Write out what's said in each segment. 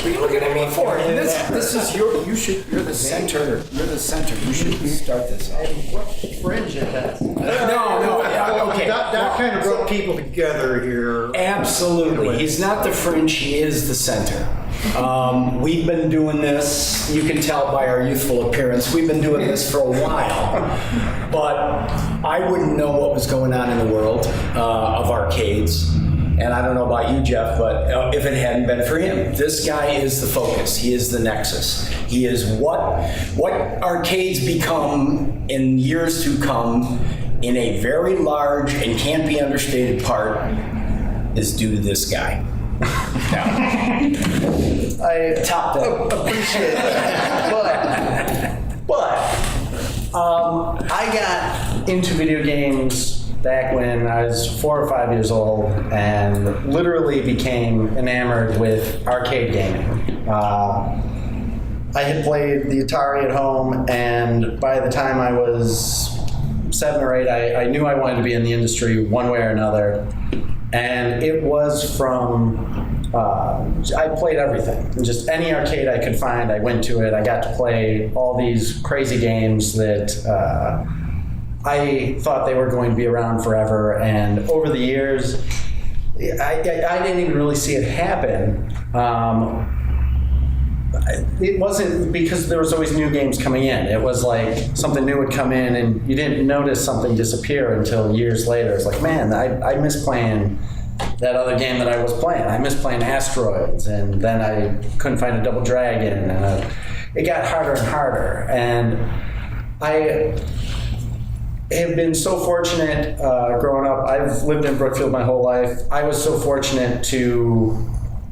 are you looking at me for? This is you're the center. You're the center. You should start this off. What fringe it has? No, okay. That kind of brought people together here. Absolutely. He's not the fringe, he is the center. We've been doing this, you can tell by our youthful appearance, we've been doing this for a while. But I wouldn't know what was going on in the world of arcades. And I don't know about you, Jeff, but if it hadn't been for him, this guy is the focus. He is the nexus. He is what arcades become in years to come in a very large and can't be understated part is due to this guy. I Top that. appreciate that. But I got into video games back when I was 4 or 5 years old and literally became enamored with arcade gaming. I had played the Atari at home, and by the time I was 7 or 8, I knew I wanted to be in the industry one way or another. And it was from, I played everything. Just any arcade I could find, I went to it. I got to play all these crazy games that I thought they were going to be around forever. And over the years, I didn't even really see it happen. It wasn't because there was always new games coming in. It was like something new would come in and you didn't notice something disappear until years later. It's like, man, I miss playing that other game that I was playing. I miss playing Asteroids, and then I couldn't find a Double Dragon, and it got harder and harder. And I have been so fortunate growing up. I've lived in Brookfield my whole life. I was so fortunate to,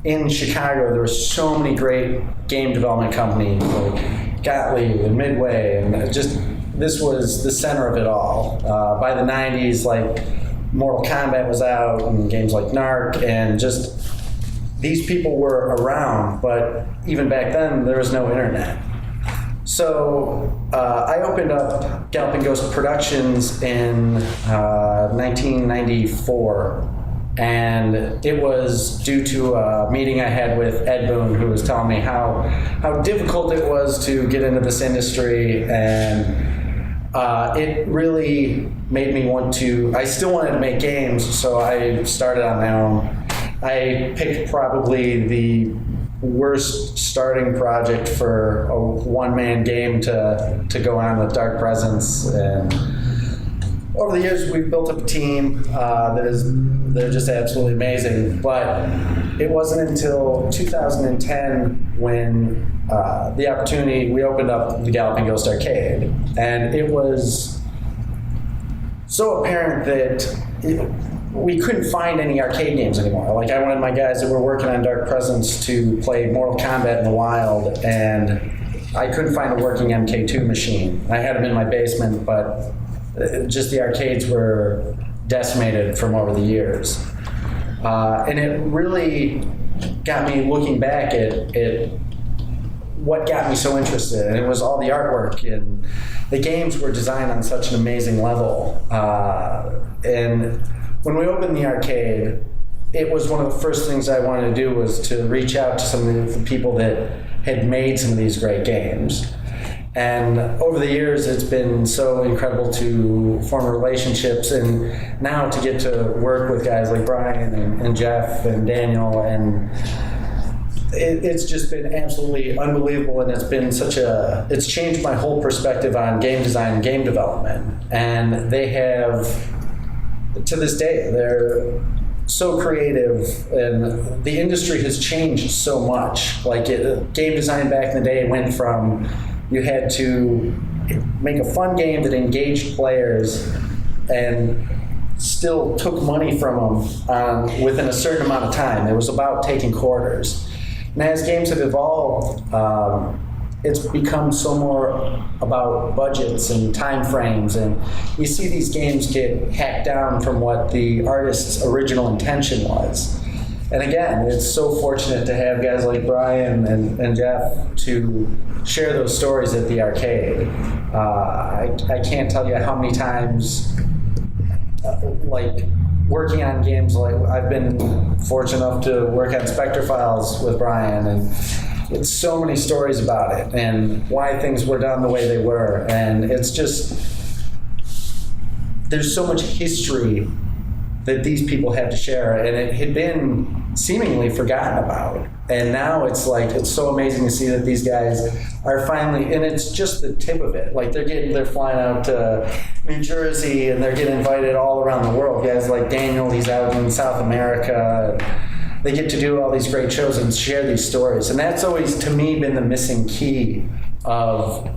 in Chicago, there were so many great game development companies like Gottlieb and Midway, and just this was the center of it all. By the 90s, like Mortal Kombat was out and games like Narc, and just these people were around, but even back then there was no internet. So I opened up Galloping Ghost Productions in 1994. And it was due to a meeting I had with Ed Boon, who was telling me how difficult it was to get into this industry, and it really made me want to. I still wanted to make games, so I started on my own. I picked probably the worst starting project for a one-man game to go on with Dark Presence, and over the years we've built up a team they're just absolutely amazing. But it wasn't until 2010 when the opportunity, we opened up the Galloping Ghost Arcade, and it was so apparent that we couldn't find any arcade games anymore. Like, I wanted my guys that were working on Dark Presence to play Mortal Kombat in the wild, and I couldn't find a working MK2 machine. I had them in my basement, but just the arcades were decimated from over the years. And it really got me looking back at what got me so interested. And it was all the artwork, and the games were designed on such an amazing level. And when we opened the arcade, it was one of the first things I wanted to do was to reach out to some of the people that had made some of these great games. And over the years, it's been so incredible to form relationships, and now to get to work with guys like Brian and Jeff and Daniel, and it's just been absolutely unbelievable. And it's changed my whole perspective on game design and game development. And they have, to this day, they're so creative, and the industry has changed so much. Like game design back in the day went from, you had to make a fun game that engaged players and still took money from them within a certain amount of time. It was about taking quarters. And as games have evolved, it's become so more about budgets and time frames, and you see these games get hacked down from what the artist's original intention was. And again, it's so fortunate to have guys like Brian and Jeff to share those stories at the arcade. I can't tell you how many times, like working on games like I've been fortunate enough to work on Spectre Files with Brian, and it's so many stories about it and why things were done the way they were, and it's just there's so much history that these people had to share, and it had been seemingly forgotten about. And now it's like, it's so amazing to see that these guys are finally, and it's just the tip of it. Like they're flying out to New Jersey and they're getting invited all around the world. Guys like Daniel, he's out in South America. And they get to do all these great shows and share these stories. And that's always, to me, been the missing key of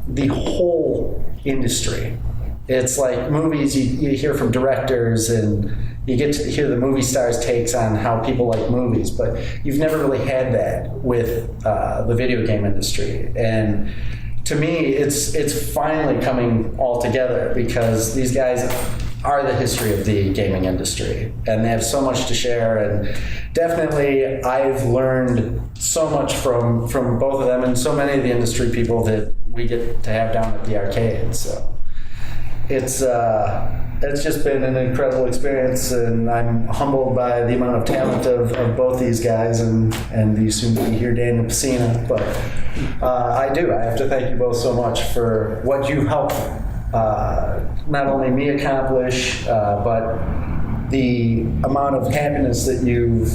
the whole industry. It's like movies, you hear from directors and you get to hear the movie stars' takes on how people like movies, but you've never really had that with the video game industry. And to me, it's finally coming all together because these guys are the history of the gaming industry and they have so much to share. And definitely I've learned so much from both of them and so many of the industry people that we get to have down at the arcade. So it's just been an incredible experience, and I'm humbled by the amount of talent of both these guys and the soon-to-be here Daniel Pesina. But I have to thank you both so much for what you helped not only me accomplish, but the amount of happiness that you've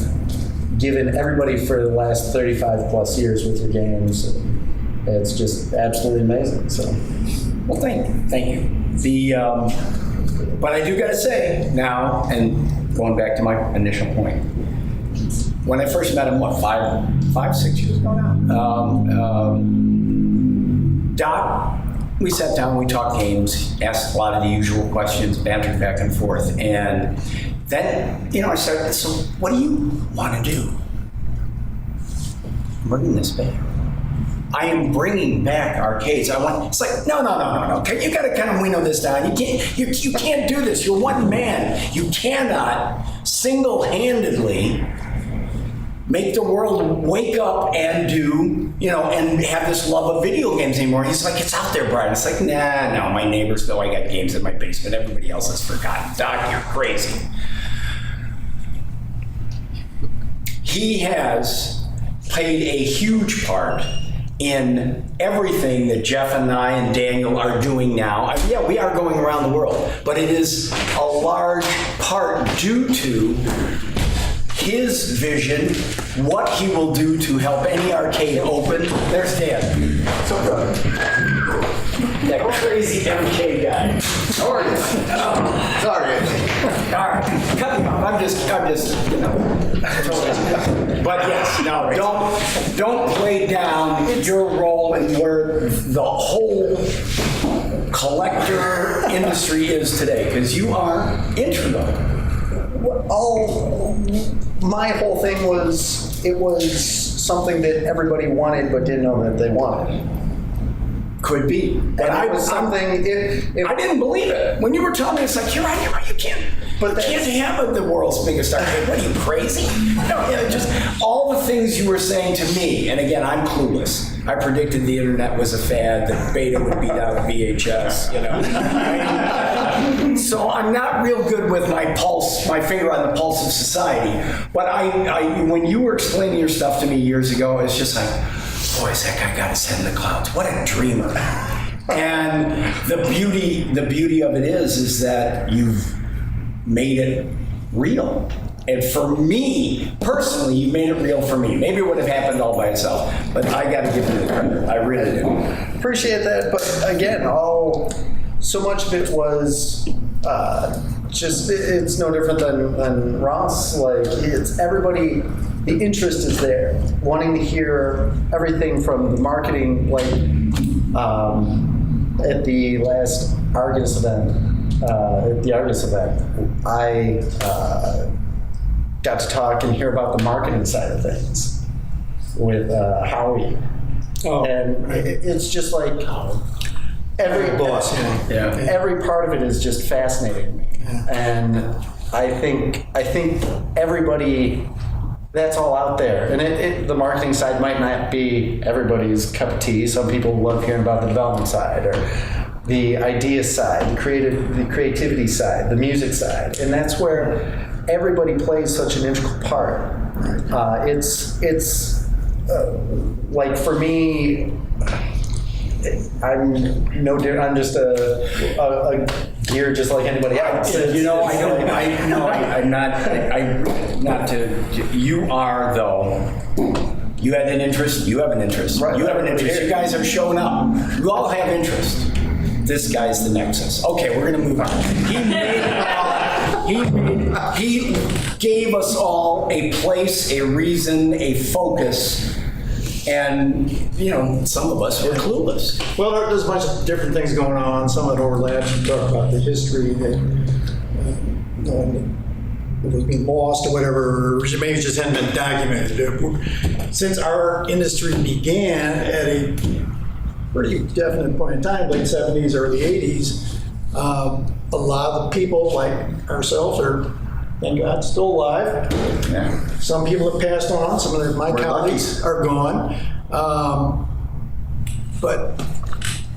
given everybody for the last 35 plus years with your games. It's just absolutely amazing. So, well, thank you. But I do gotta say now, and going back to my initial point, when I first met him, 6 years ago now, Doc, we sat down, we talked games, asked a lot of the usual questions, bantered back and forth, and then, I started, so what do you want to do? I'm bringing this back. I am bringing back arcades. It's like, no. You gotta kind of winnow this down. You can't do this. You're one man. You cannot single-handedly make the world wake up and do, and have this love of video games anymore. He's like, it's out there, Brian. It's like, no, my neighbors know I got games in my basement. Everybody else has forgotten. Doc, you're crazy. He has played a huge part in everything that Jeff and I and Daniel are doing now. Yeah, we are going around the world, but it is a large part due to his vision, what he will do to help any arcade open. There's Dan. So good. That crazy MK guy. How are you? Sorry. All right, cut me off. I'm just, But yes, no, don't play down your role in where the whole collector industry is today, because you are integral. My whole thing was, it was something that everybody wanted but didn't know that they wanted. Could be. But I was something. I didn't believe it. When you were telling me, it's like, you're right, you can't. But you can't have the world's biggest arcade. What are you, crazy? No, just all the things you were saying to me. And again, I'm clueless. I predicted the internet was a fad, that beta would beat out VHS, So I'm not real good with my finger on the pulse of society. But when you were explaining your stuff to me years ago, it's just like, boys, that guy got his head in the clouds. What a dreamer. And the beauty of it is that you've made it real. And for me, personally, you made it real for me. Maybe it would have happened all by itself, but I got to give you the credit. I really do. Appreciate that, but again, so much of it was it's no different than Ross. Like, it's everybody, the interest is there, wanting to hear everything from the marketing, like at the last Argus event, I got to talk and hear about the marketing side of things with Howie. And it's just like every part of it is just fascinating to me. And I think everybody, that's all out there. And the marketing side might not be everybody's cup of tea. Some people love hearing about the development side, the idea side, the creativity side, the music side, and that's where everybody plays such an integral part. It's like for me, I'm no different. I'm just a gear just like anybody else. You know, I'm not to. You are though. You had an interest. You have an interest. Right. You have an interest. You guys are showing up. You all have interest. This guy's the nexus. Okay, we're gonna move on. He gave us all a place, a reason, a focus, and you know, some of us were clueless. Well, there's a bunch of different things going on. Some of it overlaps. You talk about the history that was being lost or whatever, or maybe it just hadn't been documented. Since our industry began at a pretty definite point in time, late 70s, early 80s, a lot of the people like ourselves are, thank God, still alive. Yeah. Some people have passed on. Some of my colleagues are gone. But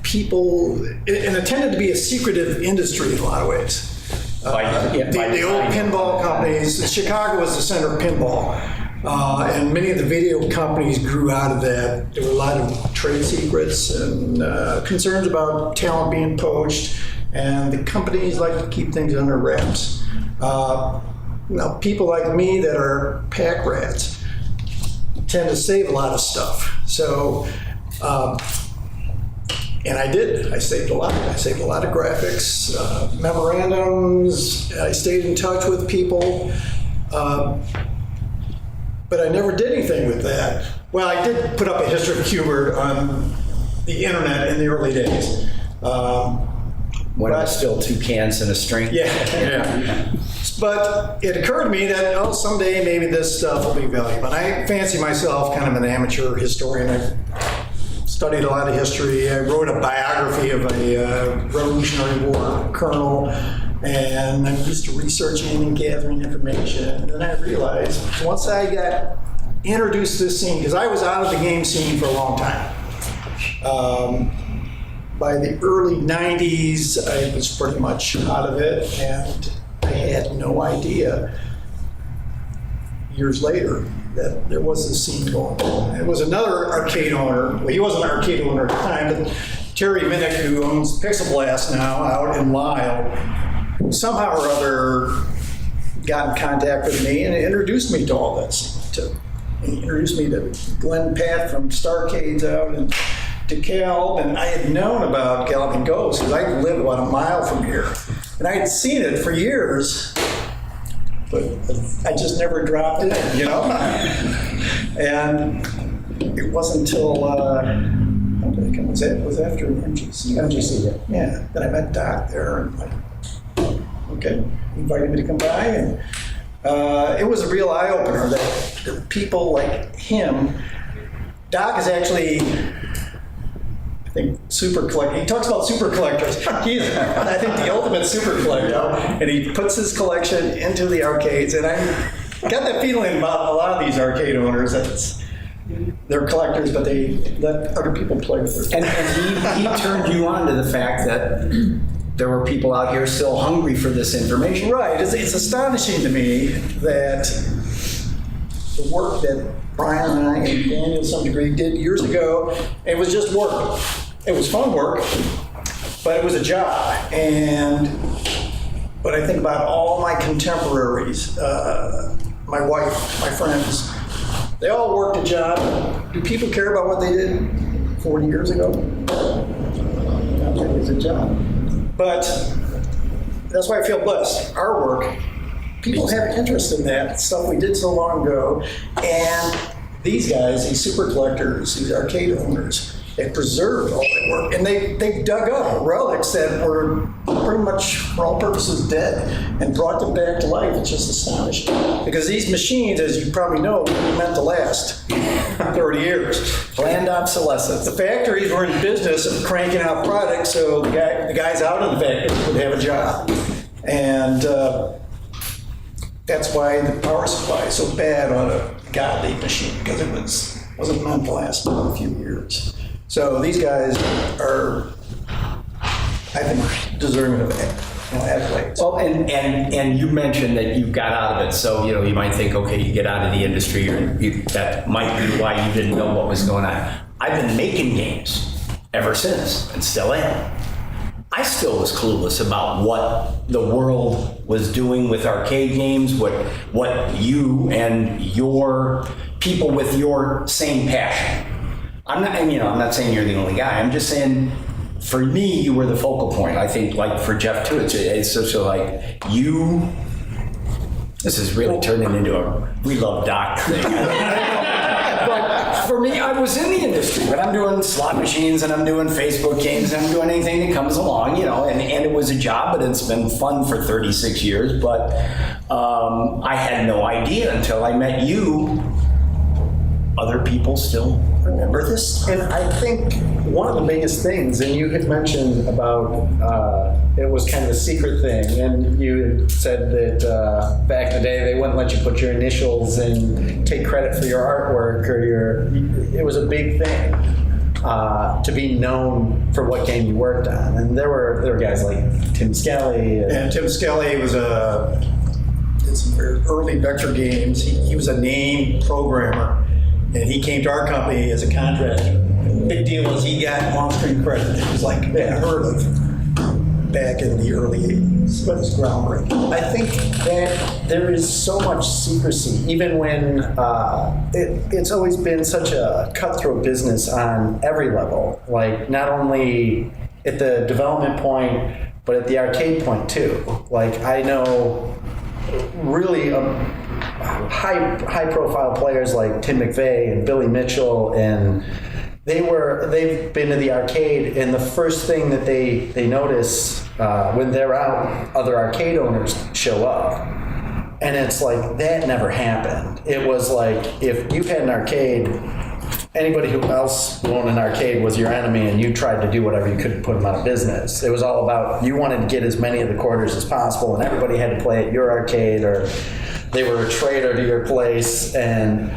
people, and it tended to be a secretive industry in a lot of ways. The old pinball companies, Chicago was the center of pinball. And many of the video companies grew out of that. There were a lot of trade secrets and concerns about talent being poached, and the companies like to keep things under wraps. Now, people like me that are pack rats tend to save a lot of stuff. So, and I did. I saved a lot. I saved a lot of graphics, memorandums. I stayed in touch with people. But I never did anything with that. Well, I did put up a history of Hubert on the internet in the early days. When it was still 2 cans and a string. Yeah. But it occurred to me that, someday maybe this stuff will be valuable. And I fancy myself kind of an amateur historian. I studied a lot of history. I wrote a biography of a Revolutionary War colonel. And I'm used to researching and gathering information. And then I realized once I got introduced to this scene, because I was out of the game scene for a long time. By the early 90s, I was pretty much out of it, and I had no idea years later that there was this scene going on. It was another arcade owner. Well, he wasn't an arcade owner at the time, but Terry Minnick, who owns Pixel Blast now out in Lyle, somehow or other got in contact with me and introduced me to all this. He introduced me to Glenn Pat from Starcades out in DeKalb, and I had known about Galloping Ghost because I lived about a mile from here. And I had seen it for years, but I just never dropped in, you know? And it wasn't until, was after MGC. MGC, Yeah, then I met Doc there, and like, okay, he invited me to come by, and it was a real eye-opener that there were people like him. Doc is actually, I think, super collector. He talks about super collectors. He's, I think, the ultimate super collector, and he puts his collection into the arcades, and I got that feeling about a lot of these arcade owners that they're collectors, but they let other people play with their. And he turned you on to the fact that there were people out here still hungry for this information. Right. It's astonishing to me that the work that Brian and I and Daniel to some degree did years ago, it was just work. It was fun work, but it was a job. But I think about all my contemporaries, my wife, my friends, they all worked a job. Do people care about what they did 40 years ago? It was a job. But that's why I feel blessed. Our work, people have interest in that stuff we did so long ago. And these guys, these super collectors, these arcade owners, they preserved all that work. And they dug up relics that were pretty much, for all purposes, dead and brought them back to life. It's just astonishing. Because these machines, as you probably know, were meant to last 30 years. Planned obsolescence. The factories were in business of cranking out products so the guys out in the factories would have a job. And that's why the power supply is so bad on a godly machine, because it wasn't meant to last a few years. So these guys are I think, deserving of accolades. Well, and you mentioned that you got out of it, so you might think, okay, you get out of the industry, or that might be why you didn't know what was going on. I've been making games ever since, and still am. I still was clueless about what the world was doing with arcade games, what you and your people with your same passion. I'm not saying you're the only guy. I'm just saying, for me, you were the focal point. I think, like for Jeff too, it's such a like you. This is really turning into a we love Doc thing. But for me, I was in the industry, but I'm doing slot machines and I'm doing Facebook games and I'm doing anything that comes along, and it was a job, but it's been fun for 36 years. But I had no idea until I met you. Other people still remember this? And I think one of the biggest things, and you had mentioned about it was kind of a secret thing, and you had said that back in the day they wouldn't let you put your initials and take credit for your artwork or it was a big thing to be known for what game you worked on. And there were guys like Tim Skelly. And Tim Skelly did some very early vector games. He was a name programmer. And he came to our company as a contractor. Big deal is he got on-screen credit. It was like unheard of back in the early 80s, but it's groundbreaking. I think that there is so much secrecy, even when it's always been such a cutthroat business on every level. Like not only at the development point, but at the arcade point too. Like I know really high profile players like Tim McVeigh and Billy Mitchell, and they've been to the arcade, and the first thing that they notice when they're out, other arcade owners show up. And it's like, that never happened. It was like, if you had an arcade, anybody who else who owned an arcade was your enemy, and you tried to do whatever you could to put them out of business. It was all about, you wanted to get as many of the quarters as possible, and everybody had to play at your arcade, or they were a traitor to your place. And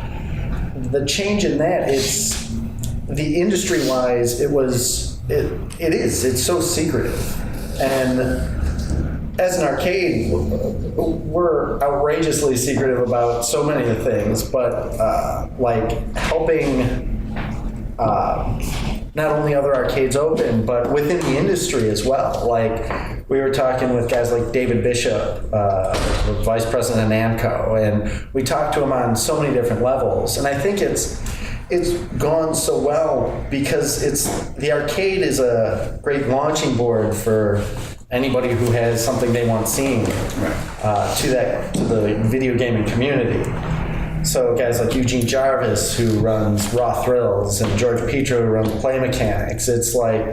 the change in that, it's the industry-wise, it's so secretive. And as an arcade, we're outrageously secretive about so many of the things, but like helping not only other arcades open, but within the industry as well. Like we were talking with guys like David Bishop, the vice president of Namco, and we talked to him on so many different levels. And I think it's gone so well because the arcade is a great launching board for anybody who has something they want seen to the video gaming community. So guys like Eugene Jarvis, who runs Raw Thrills, and George Petro, who runs Play Mechanics, it's like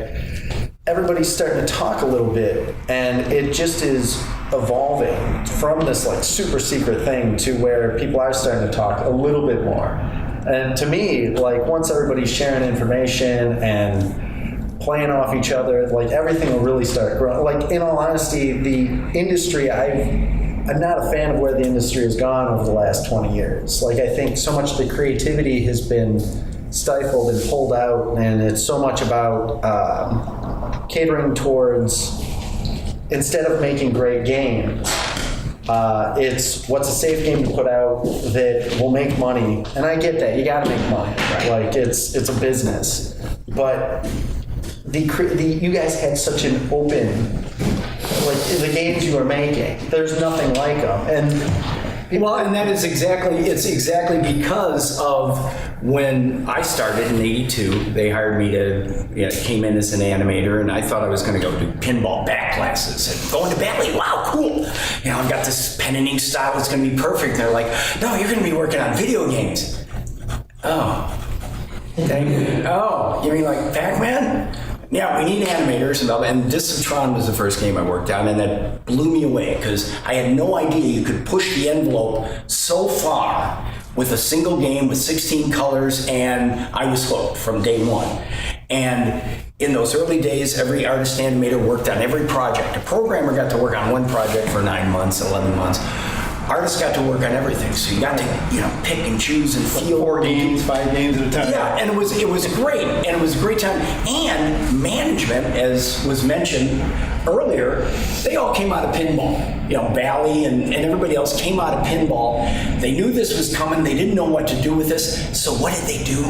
everybody's starting to talk a little bit, and it just is evolving from this like super secret thing to where people are starting to talk a little bit more. And to me, like once everybody's sharing information and playing off each other, like everything will really start growing. Like in all honesty, the industry, I'm not a fan of where the industry has gone over the last 20 years. Like I think so much of the creativity has been stifled and pulled out, and it's so much about catering towards, instead of making great games, it's what's a safe game to put out that will make money. And I get that, you gotta make money. Like it's a business. But you guys had such an open, like the games you were making, there's nothing like them. And that is exactly because of when I started in '82, they hired me came in as an animator, and I thought I was going to go do pinball back classes and go into Bentley. Wow, cool. I've got this pen and ink style that's going to be perfect. And they're like, no, you're going to be working on video games. Oh. Oh, you mean like Pac-Man? Yeah, we need animators and all that. And Discitron was the first game I worked on, and that blew me away because I had no idea you could push the envelope so far with a single game with 16 colors, and I was hooked from day one. And in those early days, every artist animator worked on every project. A programmer got to work on one project for 9 months, 11 months. artists got to work on everything. So you got to, pick and choose and feel. 4 games, 5 games at a time. Yeah, and it was great, and it was a great time. And management, as was mentioned earlier, they all came out of pinball. Valley and everybody else came out of pinball. They knew this was coming. They didn't know what to do with this. So what did they do?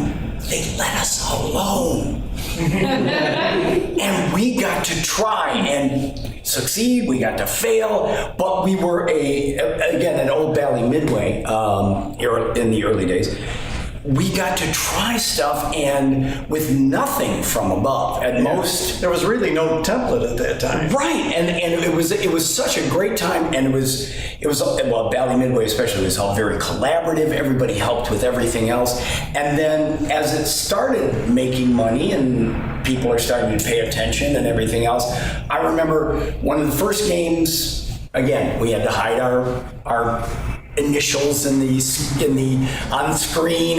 They let us alone. And we got to try and succeed. We got to fail. But we were an old Valley Midway in the early days. We got to try stuff, and with nothing from above. At most, There was really no template at that time. right, and it was such a great time, and it was Valley Midway especially was all very collaborative. Everybody helped with everything else, and then as it started making money and people are starting to pay attention and everything else, I remember one of the first games. Again, we had to hide our initials on the screen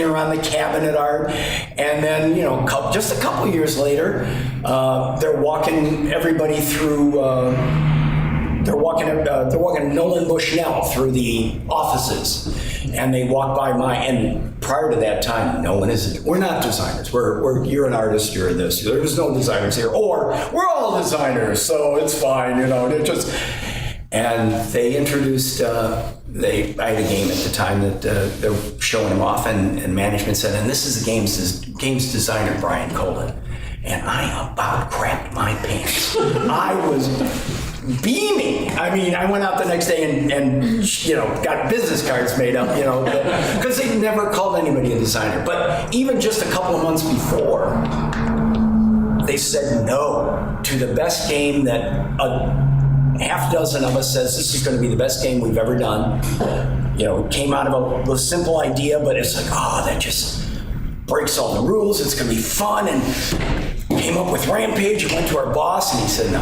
or on the cabinet art, and then just a couple years later, they're walking everybody through. They're walking Nolan Bushnell through the offices, and they walk by and prior to that time, no one is. We're not designers. You're an artist. You're this. There's no designers here, or we're all designers, so it's fine. And they introduced. I had a game at the time that they were showing them off, and management said, "And this is the game's designer, Brian Colin." And I about crapped my pants. I was beaming. I mean, I went out the next day and got business cards made up, because they never called anybody a designer. But even just a couple of months before, they said no to the best game that half dozen of us says this is going to be the best game we've ever done. It came out of a simple idea, but it's like, that just breaks all the rules. It's going to be fun. And came up with Rampage and went to our boss, and he said no.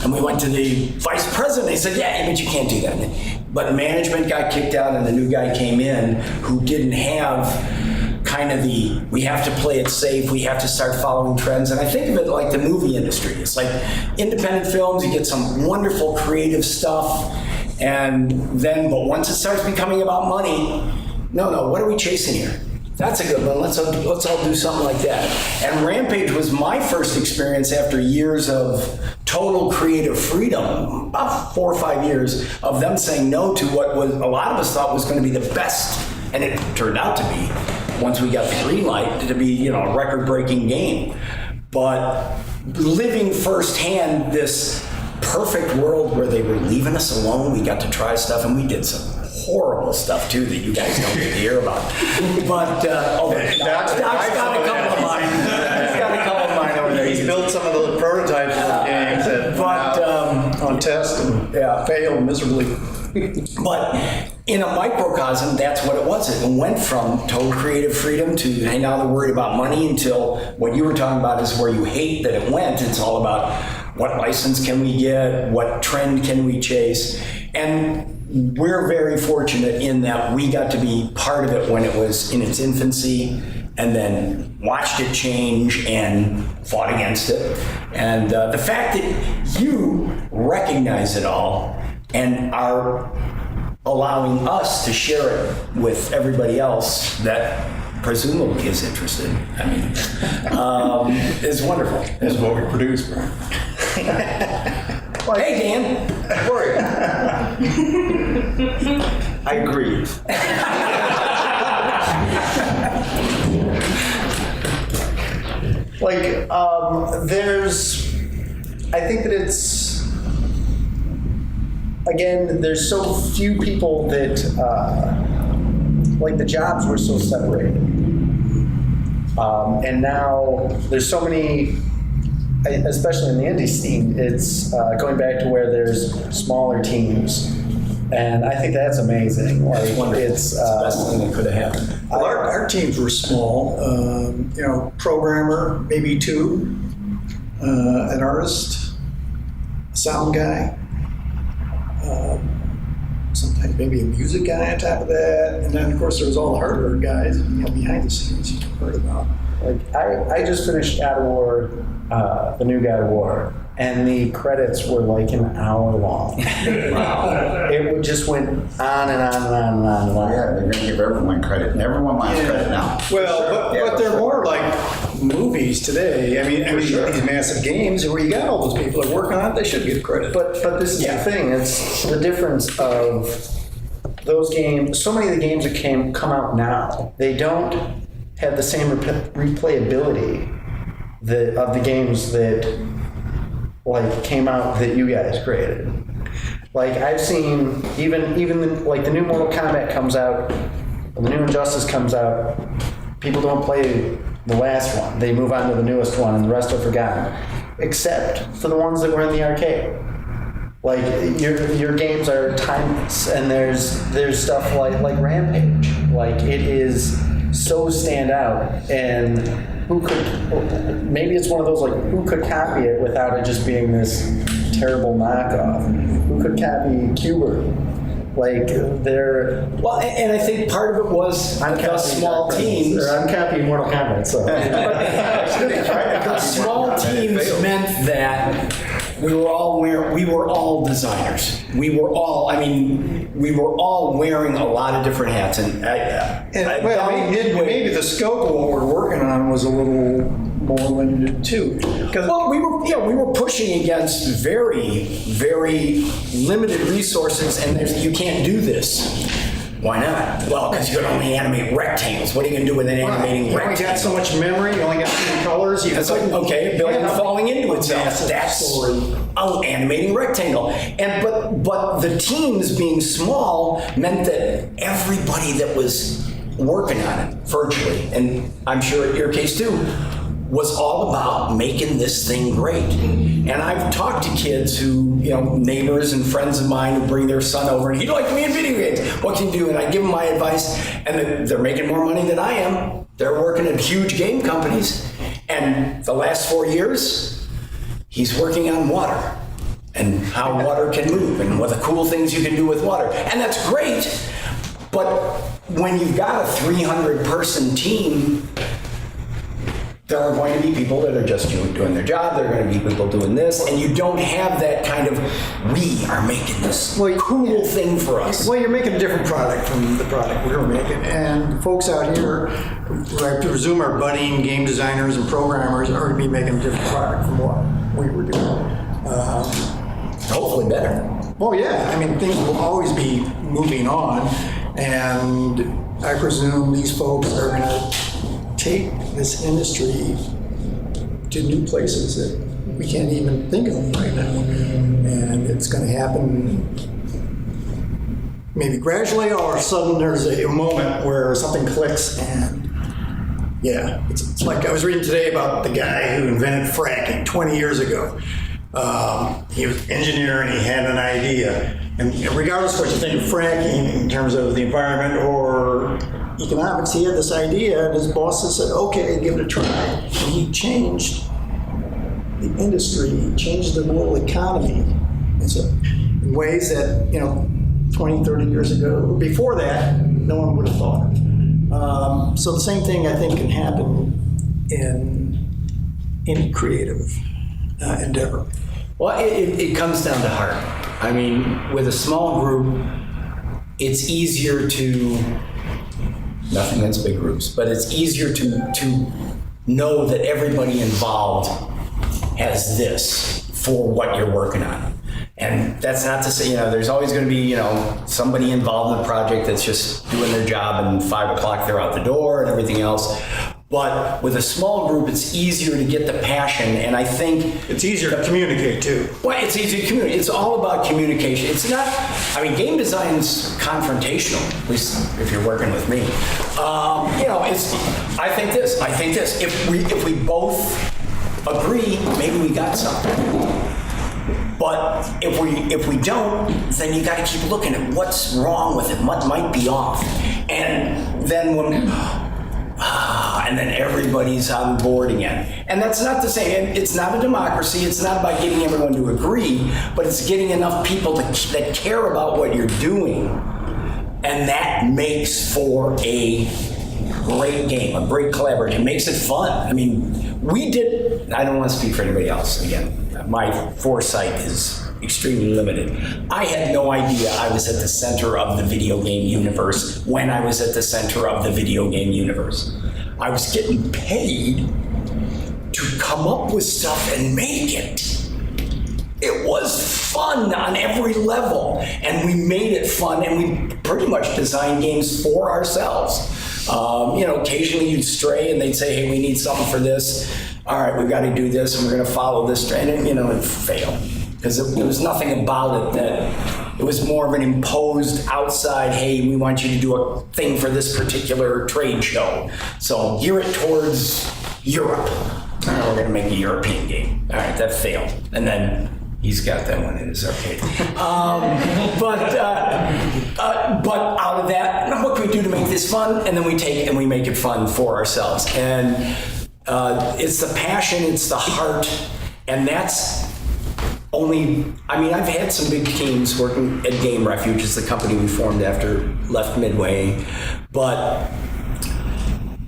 And we went to the vice president. He said, yeah, but you can't do that. But management got kicked out, and the new guy came in who didn't have kind of we have to play it safe, we have to start following trends. And I think of it like the movie industry. It's like independent films, you get some wonderful creative stuff, but once it starts becoming about money, no, what are we chasing here? That's a good one. Let's all do something like that. And Rampage was my first experience after years of total creative freedom, about 4 or 5 years of them saying no to what was a lot of us thought was going to be the best, and it turned out to be. Once we got the green light, to be a record-breaking game. But living firsthand this perfect world where they were leaving us alone, we got to try stuff, and we did some horrible stuff too that you guys don't get to hear about. But Doc's got a couple of mine. He's got a couple of mine over there. He's built some of the prototypes of games that On test and failed miserably. But in a microcosm, that's what it was. It went from total creative freedom to, hey, now they're worried about money, until what you were talking about is where you hate that it went. It's all about what license can we get, what trend can we chase. And we're very fortunate in that we got to be part of it when it was in its infancy, and then watched it change and fought against it. And the fact that you recognize it all and are allowing us to share it with everybody else that presumably is interested, is wonderful. is what we produce, bro. Hey, Dan. I agree. I think that it's, again, there's so few people that, the jobs were so separated. And now there's so many, especially in the indie scene, it's going back to where there's smaller teams. And I think that's amazing. It's the best thing that could have happened. Well, our teams were small. Programmer, maybe 2, an artist, a sound guy, sometimes maybe a music guy on top of that, and then of course there was all the hardware guys, behind the scenes you heard about. I just finished God of War, the new God of War, and the credits were like an hour long. Wow. Just went on and on and on and on and on. Yeah, they're going to give everyone credit. Everyone wants credit now. Well, but they're more like movies today. I mean, these massive games where you got all those people that work on it, they should get credit. But this is the thing. It's the difference of those games. So many of the games that come out now, they don't have the same replayability of the games that like came out that you guys created. Like I've seen even like the new Mortal Kombat comes out, the new Injustice comes out. People don't play the last one. They move on to the newest one, and the rest are forgotten, except for the ones that were in the arcade. Like your games are timeless, and there's stuff like Rampage. Like it is so stand out, and maybe it's one of those like who could copy it without it just being this terrible knockoff? Who could copy Qbert? Like they're Well, and I think part of it was the small teams. I'm copying Mortal Kombat, so The small teams meant that we were all designers. We were all wearing a lot of different hats, Maybe the scope of what we're working on was a little more limited too. Well, we were pushing against very, very limited resources, and you can't do this. Why not? Well, because you can only animate rectangles. What are you going to do with an animating You only rectangle? got so much memory, you only got so many colors. It's like, okay, building falling into itself. That's animating rectangle. But the teams being small meant that everybody that was working on it virtually, and I'm sure in your case too, was all about making this thing great. And I've talked to kids who, neighbors and friends of mine who bring their son over, and he'd like me in video games. What can you do? And I give them my advice, and they're making more money than I am. They're working at huge game companies. And the last 4 years, he's working on water and how water can move and what the cool things you can do with water. And that's great. But when you've got a 300-person team, there are going to be people that are just doing their job. There are going to be people doing this, and you don't have that kind of, we are making this cool thing for us. Well, you're making a different product from the product we were making. And folks out here, who I presume are budding game designers and programmers, are going to be making a different product from what we were doing. Hopefully better. Well, yeah. I mean, things will always be moving on. And I presume these folks are going to take this industry to new places that we can't even think of right now. And it's going to happen maybe gradually, or all of a sudden there's a moment where something clicks, and it's like I was reading today about the guy who invented fracking 20 years ago. He was an engineer and he had an idea. And regardless of what you think of fracking in terms of the environment or economics, he had this idea, and his bosses said, okay, give it a try. And he changed the industry, he changed the world economy in ways that, 20, 30 years ago, before that, no one would have thought of. So the same thing, I think, can happen in any creative endeavor. Well, it comes down to heart. I mean, with a small group, it's easier to, nothing against big groups, but it's easier to know that everybody involved has this for what you're working on. And that's not to say, there's always going to be, somebody involved in the project that's just doing their job, and 5 o'clock they're out the door and everything else. But with a small group, it's easier to get the passion, and I think It's easier to communicate, too. well, it's easy to communicate. It's all about communication. It's not, game design's confrontational, at least if you're working with me. It's, I think this. If we both agree, maybe we got something. But if we don't, then you got to keep looking at what's wrong with it, what might be off. And then and then everybody's on board again. And that's not to say, it's not a democracy, it's not about getting everyone to agree, but it's getting enough people that care about what you're doing. And that makes for a great game, a great collaboration. It makes it fun. I mean, we did, I don't want to speak for anybody else. Again, my foresight is extremely limited. I had no idea I was at the center of the video game universe when I was at the center of the video game universe. I was getting paid to come up with stuff and make it. It was fun on every level, and we made it fun, and we pretty much designed games for ourselves. Occasionally you'd stray and they'd say, hey, we need something for this. All right, we've got to do this, and we're going to follow this trend, and it failed. Because there was nothing about it that, it was more of an imposed outside, hey, we want you to do a thing for this particular trade show. So gear it towards Europe. All right, we're going to make a European game. All right, that failed. And then he's got that one in his arcade. But out of that, what can we do to make this fun? And then we take and we make it fun for ourselves. And it's the passion, it's the heart, and that's I've had some big teams working at Game Refuge, is the company we formed after left Midway, but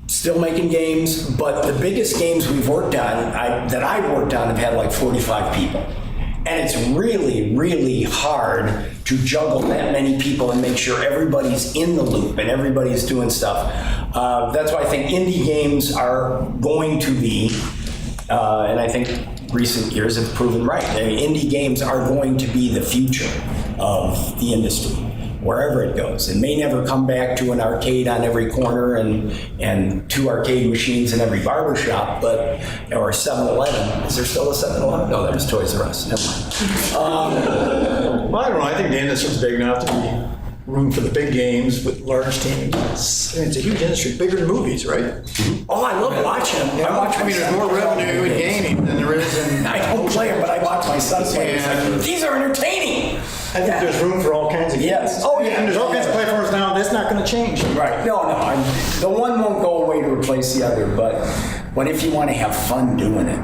still making games. But the biggest games we've worked on, that I've worked on, have had like 45 people. And it's really, really hard to juggle that many people and make sure everybody's in the loop and everybody's doing stuff. That's why I think indie games are going to be, and I think recent years have proven right. I mean, indie games are going to be the future of the industry, wherever it goes. It may never come back to an arcade on every corner and 2 arcade machines in every barbershop, or 7-Eleven. Is there still a 7-Eleven? No, that was Toys R Us. Never mind. Well, I don't know. I think the industry's big enough to be room for the big games with large teams. It's a huge industry, bigger than movies, right? Oh, I love watching them. There's more revenue in gaming than there is in... I don't play them, but I watch my son play them. These are entertaining. I think there's room for all kinds of games. Yes. Oh, yeah. And there's all kinds of platforms now. That's not going to change. Right. No. The one won't go away to replace the other, but if you want to have fun doing it.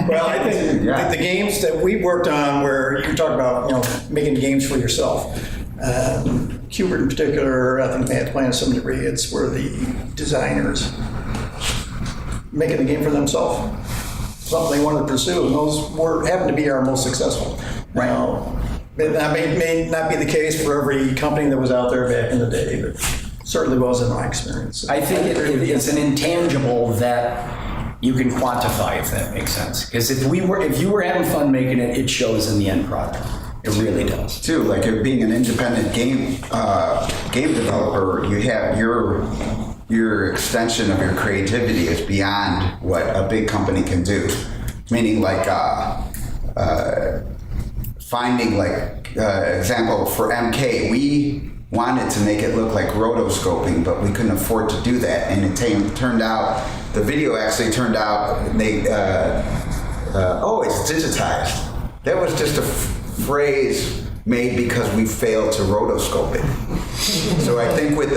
Well, I think the games that we worked on, where you talk about, making games for yourself. Hubert in particular, I think they had to play to some degree. It's where the designers making the game for themselves, something they wanted to pursue, and those happened to be our most successful. Right. Now, that may not be the case for every company that was out there back in the day, but certainly was in my experience. I think it's an intangible that you can quantify, if that makes sense. Because if you were having fun making it, it shows in the end product. It really does. Too, like being an independent game developer, you have your extension of your creativity is beyond what a big company can do. Meaning, like finding, example for MK, we wanted to make it look like rotoscoping, but we couldn't afford to do that, and it turned out the video actually turned out it's digitized. That was just a phrase made because we failed to rotoscope it. So I think with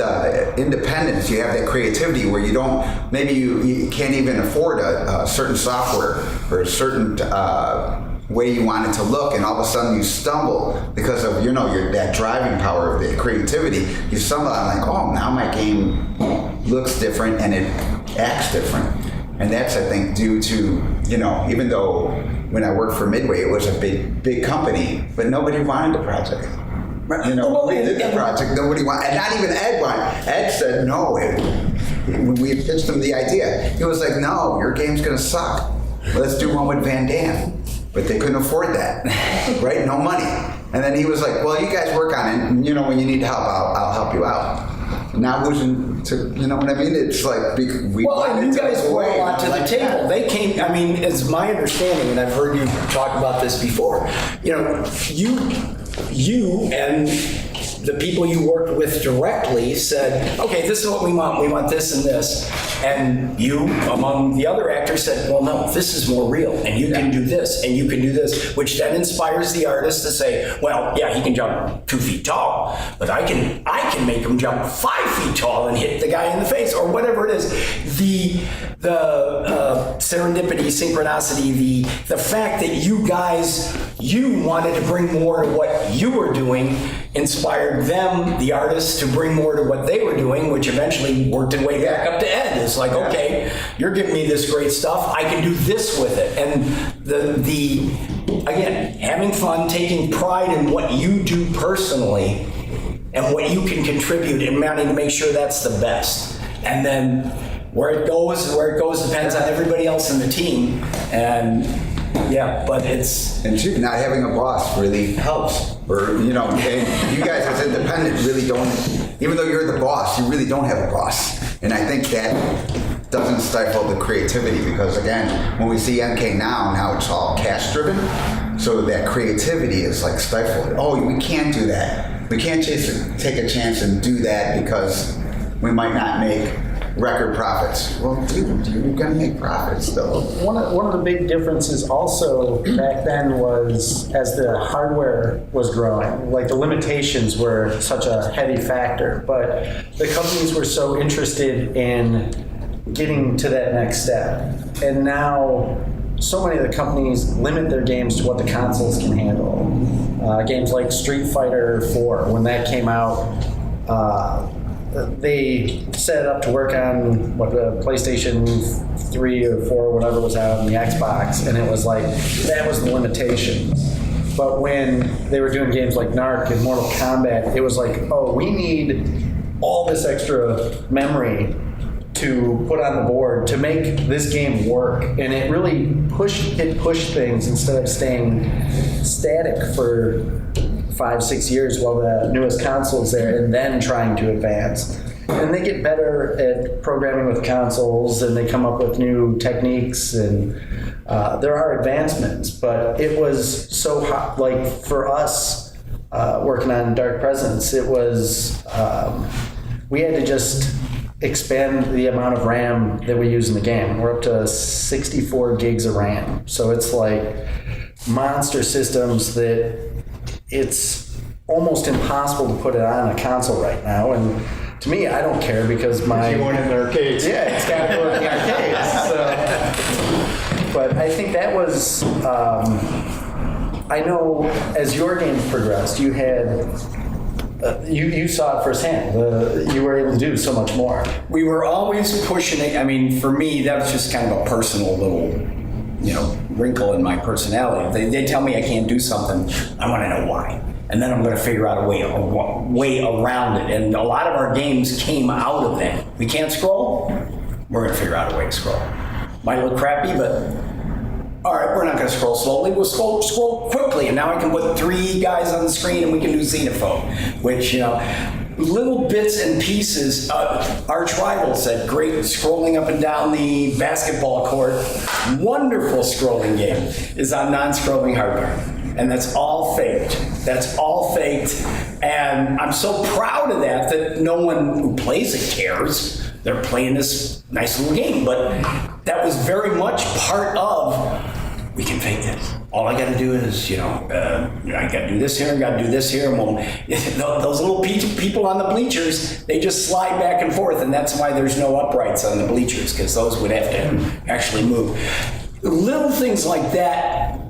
independence, you have that creativity where you don't, maybe you can't even afford a certain software or a certain way you want it to look, and all of a sudden you stumble because of that driving power of the creativity. You stumble on now my game looks different and it acts different. And that's, I think, due to, even though when I worked for Midway, it was a big company, but nobody wanted the project. We did the project, nobody wanted, and not even Ed wanted. Ed said no. When we pitched him the idea, he was like, no, your game's going to suck. Let's do one with Van Damme. But they couldn't afford that, right? No money. And then he was like, well, you guys work on it, and when you need help, I'll help you out. Now who's you know what I mean? It's like we. Well, and you guys brought a lot to the table. They came. I mean, it's my understanding, and I've heard you talk about this before. You and the people you worked with directly said, "Okay, this is what we want. We want this and this." And you, among the other actors, said, well, no, this is more real, and you can do this, and you can do this, which then inspires the artist to say, well, yeah, he can jump 2 feet tall, but I can make him jump 5 feet tall and hit the guy in the face, or whatever it is. The serendipity, synchronicity, the fact that you guys, you wanted to bring more to what you were doing, inspired them, the artists, to bring more to what they were doing, which eventually worked its way back up to Ed. It's like, okay, you're giving me this great stuff, I can do this with it. And the again, having fun, taking pride in what you do personally and what you can contribute, and wanting to make sure that's the best. And then where it goes depends on everybody else in the team. And yeah, but it's... And too, not having a boss really helps. Or, you know, and you guys as independent really don't, even though you're the boss, you really don't have a boss. And I think that doesn't stifle the creativity, because again, when we see NK now it's all cash driven. So that creativity is like stifled. Oh, we can't do that. We can't just take a chance and do that because we might not make record profits. Well, dude, you're gonna make profits though. One of the big differences also back then was, as the hardware was growing, like the limitations were such a heavy factor, but the companies were so interested in getting to that next step. And now so many of the companies limit their games to what the consoles can handle. Games like Street Fighter 4, when that came out, they set it up to work on PlayStation 3 or 4, whatever was out on the Xbox, and it was like, that was the limitation. But when they were doing games like Narc and Mortal Kombat, it was like, oh, we need all this extra memory to put on the board to make this game work. And it really pushed things instead of staying static for 5-6 years while the newest console's there, and then trying to advance. And they get better at programming with consoles, and they come up with new techniques, and there are advancements. But it was so hot, like for us working on Dark Presence, it was, we had to just expand the amount of RAM that we use in the game. We're up to 64 gigs of RAM. So it's like monster systems that it's almost impossible to put it on a console right now. And to me, I don't care, because You want it in the arcades. yeah, it's got to go in the arcades. So. But I think that was, I know as your games progressed, you had, you saw it firsthand. You were able to do so much more. We were always pushing it. I mean, for me, that was just kind of a personal little, wrinkle in my personality. They tell me I can't do something, I want to know why. And then I'm going to figure out a way around it. And a lot of our games came out of that. We can't scroll? We're going to figure out a way to scroll. Might look crappy, but all right, we're not going to scroll slowly. We'll scroll quickly. And now I can put 3 guys on the screen and we can do xenophobe, which, little bits and pieces. Arch Rival said, great scrolling up and down the basketball court. Wonderful scrolling game is on non-scrolling hardware. And that's all faked. That's all faked. And I'm so proud of that no one who plays it cares. They're playing this nice little game. But that was very much part of, we can fake this. All I got to do is, I got to do this here, I got to do this here. And those little people on the bleachers, they just slide back and forth. And that's why there's no uprights on the bleachers, because those would have to actually move. Little things like that,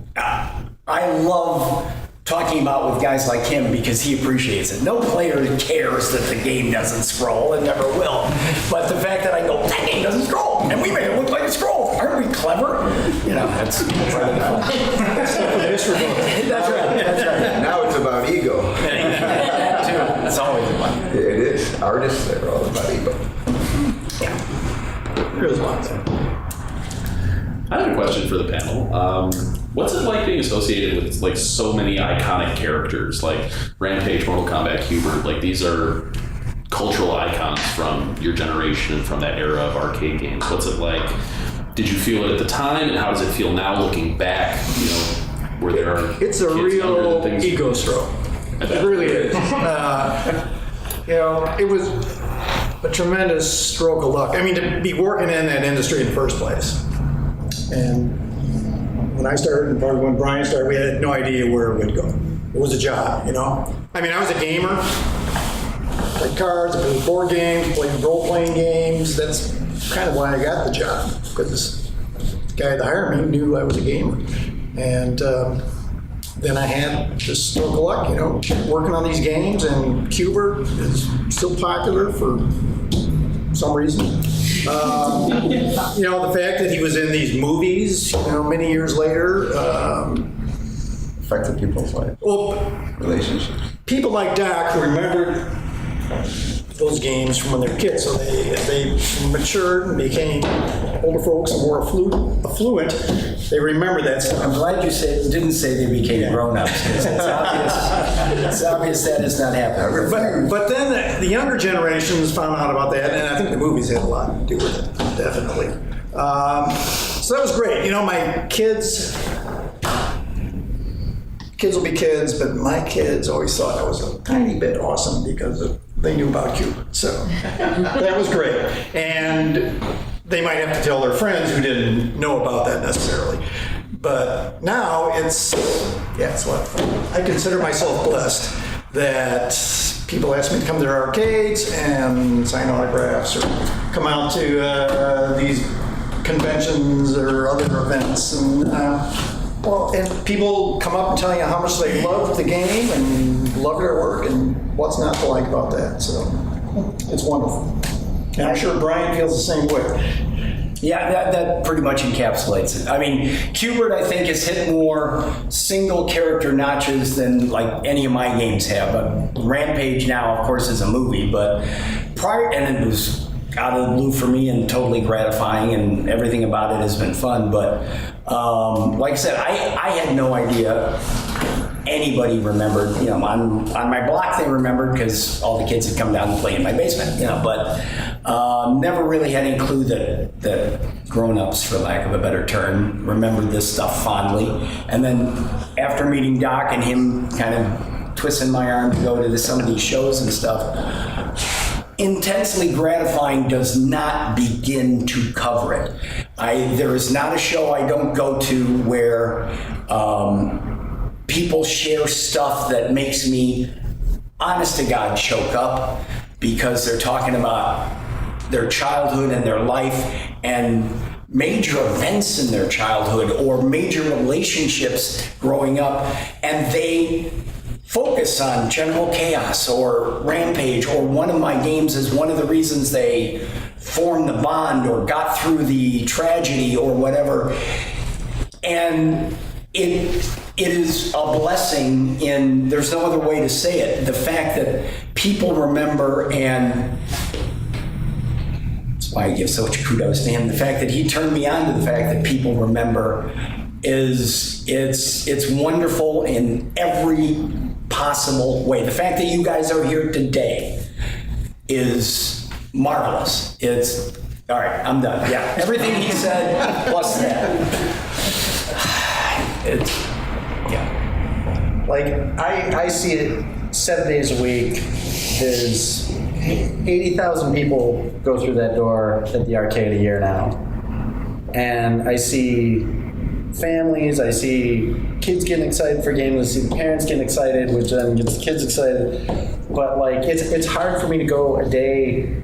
I love talking about with guys like him, because he appreciates it. No player cares that the game doesn't scroll and never will. But the fact that I go, that game doesn't scroll, and we made it look like it scrolled. Aren't we clever? That's part of the fun. That's right. Now it's about ego. That too. It's always about It is. Artists are all about ego. There's lots of I have a question for the panel. What's it like being associated with like so many iconic characters like Rampage, Mortal Kombat, Hubert? Like these are cultural icons from your generation and from that era of arcade games. What's it like? Did you feel it at the time, and how does it feel now looking back? Where there are It's a real ego stroke. It really is. It was a tremendous stroke of luck. I mean, to be working in that industry in the first place. And when I started, and probably when Brian started, we had no idea where it would go. It was a job, you know? I mean, I was a gamer. Played cards, I played board games, played role-playing games. That's kind of why I got the job, because the guy that hired me knew I was a gamer. And then I had this stroke of luck, you know, working on these games, and Qbert is still popular for some reason. You know, the fact that he was in these movies, you know, many years later. Affected people's life, Well, relationships. people like Doc who remembered those games from when they were kids, so they matured and became older folks and more affluent. They remember that stuff. I'm glad you didn't say they became grown-ups, because it's obvious that is not happening. But then the younger generations found out about that, and I think the movies had a lot to do with it, definitely. So that was great. You know, my kids will be kids, but my kids always thought I was a tiny bit awesome because they knew about Cuba. So that was great. And they might have to tell their friends who didn't know about that necessarily. But now it's what I consider myself blessed that people ask me to come to their arcades and sign autographs or come out to these conventions or other events. And people come up and tell you how much they love the game and love their work and what's not to like about that. So it's wonderful. And I'm sure Brian feels the same way. Yeah, that pretty much encapsulates it. I mean, Qbert, I think, has hit more single character notches than like any of my games have. But Rampage now, of course, is a movie, but and it was out of the blue for me and totally gratifying, and everything about it has been fun. But like I said, I had no idea anybody remembered. You know, on my block they remembered because all the kids had come down and played in my basement. You know, but never really had any clue that grown-ups, for lack of a better term, remembered this stuff fondly. And then after meeting Doc and him kind of twisting my arm to go to some of these shows and stuff, intensely gratifying does not begin to cover it. There is not a show I don't go to where people share stuff that makes me, honest to God, choke up, because they're talking about their childhood and their life and major events in their childhood or major relationships growing up, and they focus on General Chaos or Rampage or one of my games as one of the reasons they formed the bond or got through the tragedy or whatever. And it is a blessing in, there's no other way to say it, the fact that people remember, and that's why I give so much kudos to him, the fact that he turned me on to the fact that people remember it's wonderful in every possible way. The fact that you guys are here today is marvelous. It's all right. I'm done. Yeah, everything he said plus that. It's Like I see it 7 days a week. There's 80,000 people go through that door at the arcade a year now, and I see families, I see kids getting excited for games, I see the parents getting excited, which then gets the kids excited. But like, it's hard for me to go a day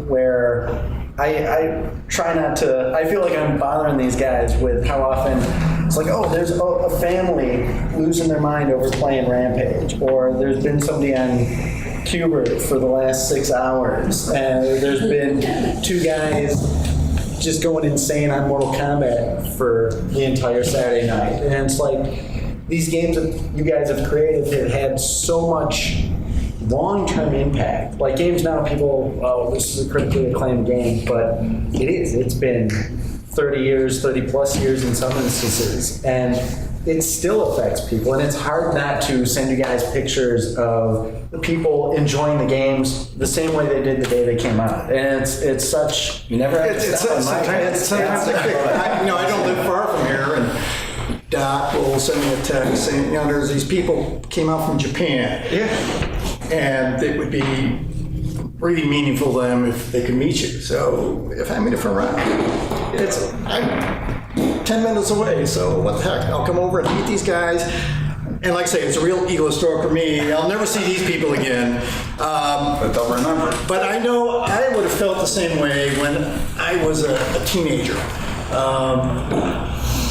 where I try not to, I feel like I'm bothering these guys with how often it's like, oh, there's a family losing their mind over playing Rampage, or there's been somebody on Qbert for the last 6 hours, and there's been 2 guys just going insane on Mortal Kombat for the entire Saturday night. And it's like, these games that you guys have created have had so much long-term impact. Like games now, people, oh, this is a critically acclaimed game, but it's been 30 years, 30 plus years in some instances, and it still affects people. And it's hard not to send you guys pictures of the people enjoying the games the same way they did the day they came out. And it's such, you never have to stop. Sometimes I don't live far from here, and Doc will send me a text saying, you know, there's these people came out from Japan. Yeah. And it would be really meaningful to them if they can meet you. So if I meet a friend around, I'm 10 minutes away, so what the heck? I'll come over and meet these guys. And like I say, it's a real ego stroke for me. I'll never see these people again. But they'll remember. But I know I would have felt the same way when I was a teenager.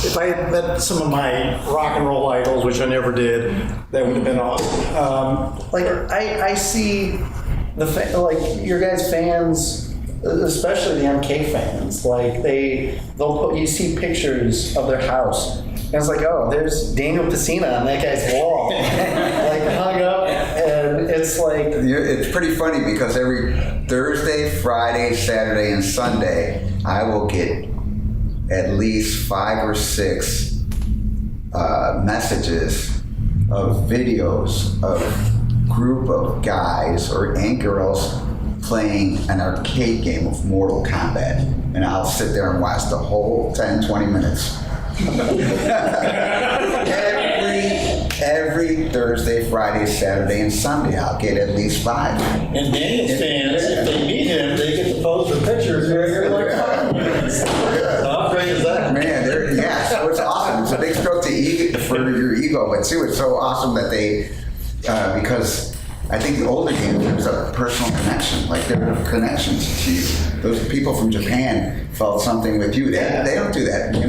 If I had met some of my rock and roll idols, which I never did, that would have been awesome. Like I see like your guys' fans, especially the MK fans. Like you see pictures of their house, and it's like, oh, there's Daniel Pesina on that guy's wall, like hung up, and it's like It's pretty funny because every Thursday, Friday, Saturday, and Sunday, I will get at least 5 or 6 messages of videos of group of guys and girls playing an arcade game of Mortal Kombat. And I'll sit there and watch the whole 10, 20 minutes. Every Thursday, Friday, Saturday, and Sunday, I'll get at least 5. And Daniel's fans, if they meet him, they get to pose for pictures where you're like, how great is that? Man, so it's awesome. It's a big stroke for your ego, but too, it's so awesome that they, because I think the older games, there's a personal connection, like there are connections to you. Those people from Japan felt something with you. They don't do that, they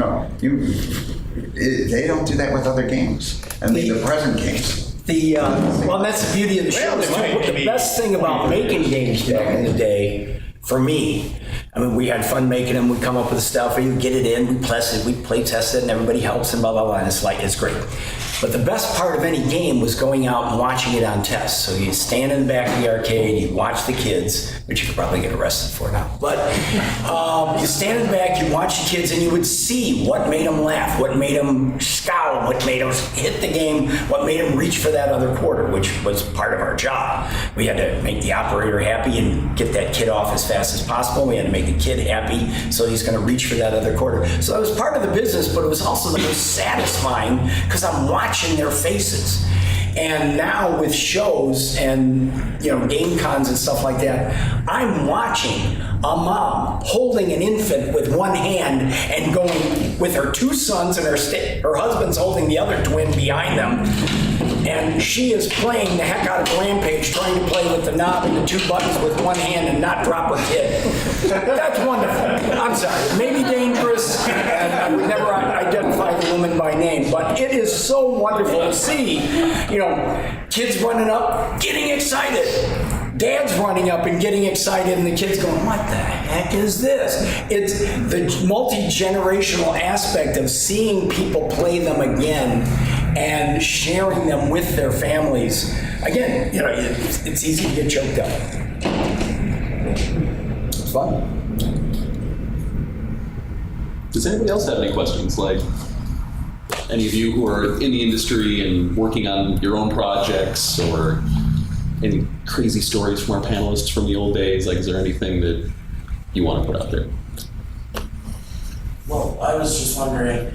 don't do that with other games. I mean, the present games. Well, that's the beauty of the show. The best thing about making games back in the day, for me, I mean, we had fun making them. We come up with stuff, we get it in, we play test it, and everybody helps and blah, blah, blah. And it's great. But the best part of any game was going out and watching it on test. So you stand in the back of the arcade, you watch the kids, which you could probably get arrested for now. But you stand in the back, you watch the kids, and you would see what made them laugh, what made them scowl, what made them hit the game, what made them reach for that other quarter, which was part of our job. We had to make the operator happy and get that kid off as fast as possible. We had to make the kid happy, so he's going to reach for that other quarter. So that was part of the business, but it was also the most satisfying because I'm watching their faces. And now with shows and game cons and stuff like that, I'm watching a mom holding an infant with one hand and going with her 2 sons, and her husband's holding the other twin behind them. And she is playing the heck out of Rampage, trying to play with the knob and the 2 buttons with one hand and not drop her kid. That's wonderful. I'm sorry. It may be dangerous, and I would never identify the woman by name, but it is so wonderful to see, kids running up, getting excited. Dad's running up and getting excited, and the kid's going, what the heck is this? It's the multi-generational aspect of seeing people play them again and sharing them with their families. Again, it's easy to get choked up. It's fun. Does anybody else have any questions? Like any of you who are in the industry and working on your own projects, or any crazy stories from our panelists from the old days? Like, is there anything that you want to put out there? Well, I was just wondering,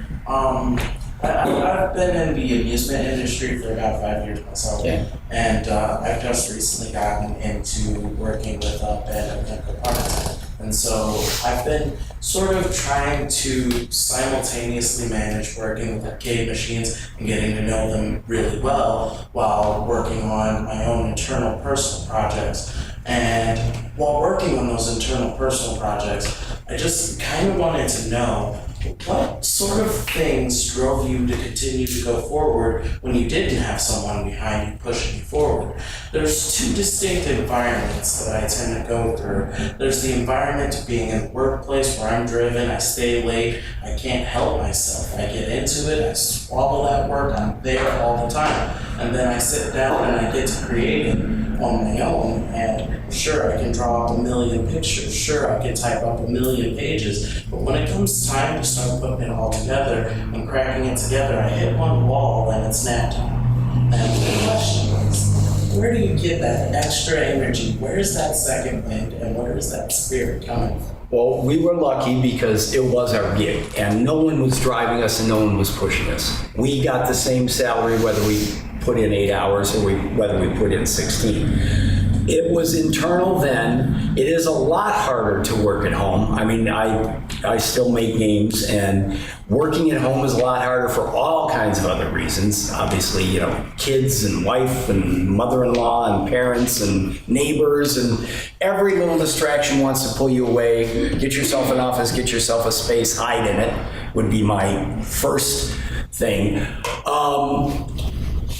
I've been in the amusement industry for about 5 years myself, and I've just recently gotten into working with band and chemical products. And so I've been sort of trying to simultaneously manage working with arcade machines and getting to know them really well while working on my own internal personal projects. And while working on those internal personal projects, I just kind of wanted to know, what sort of things drove you to continue to go forward when you didn't have someone behind you pushing you forward? There's 2 distinct environments that I tend to go through. There's the environment of being in the workplace where I'm driven, I stay late, I can't help myself. I get into it, I swallow that work, I'm there all the time. And then I sit down and I get to create it on my own, and sure, I can draw up a million pictures, sure, I can type up a million pages, but when it comes time to start putting it all together and cracking it together, I hit one wall and it's nap time. And the question is, where do you get that extra energy? Where's that second wind, and where is that spirit coming from? Well, we were lucky because it was our gig, and no one was driving us and no one was pushing us. We got the same salary whether we put in 8 hours or whether we put in 16. It was internal then. It is a lot harder to work at home. I mean, I still make games, and working at home is a lot harder for all kinds of other reasons. Obviously, you know, kids and wife and mother-in-law and parents and neighbors, and every little distraction wants to pull you away. Get yourself an office, get yourself a space, hide in it, would be my first thing.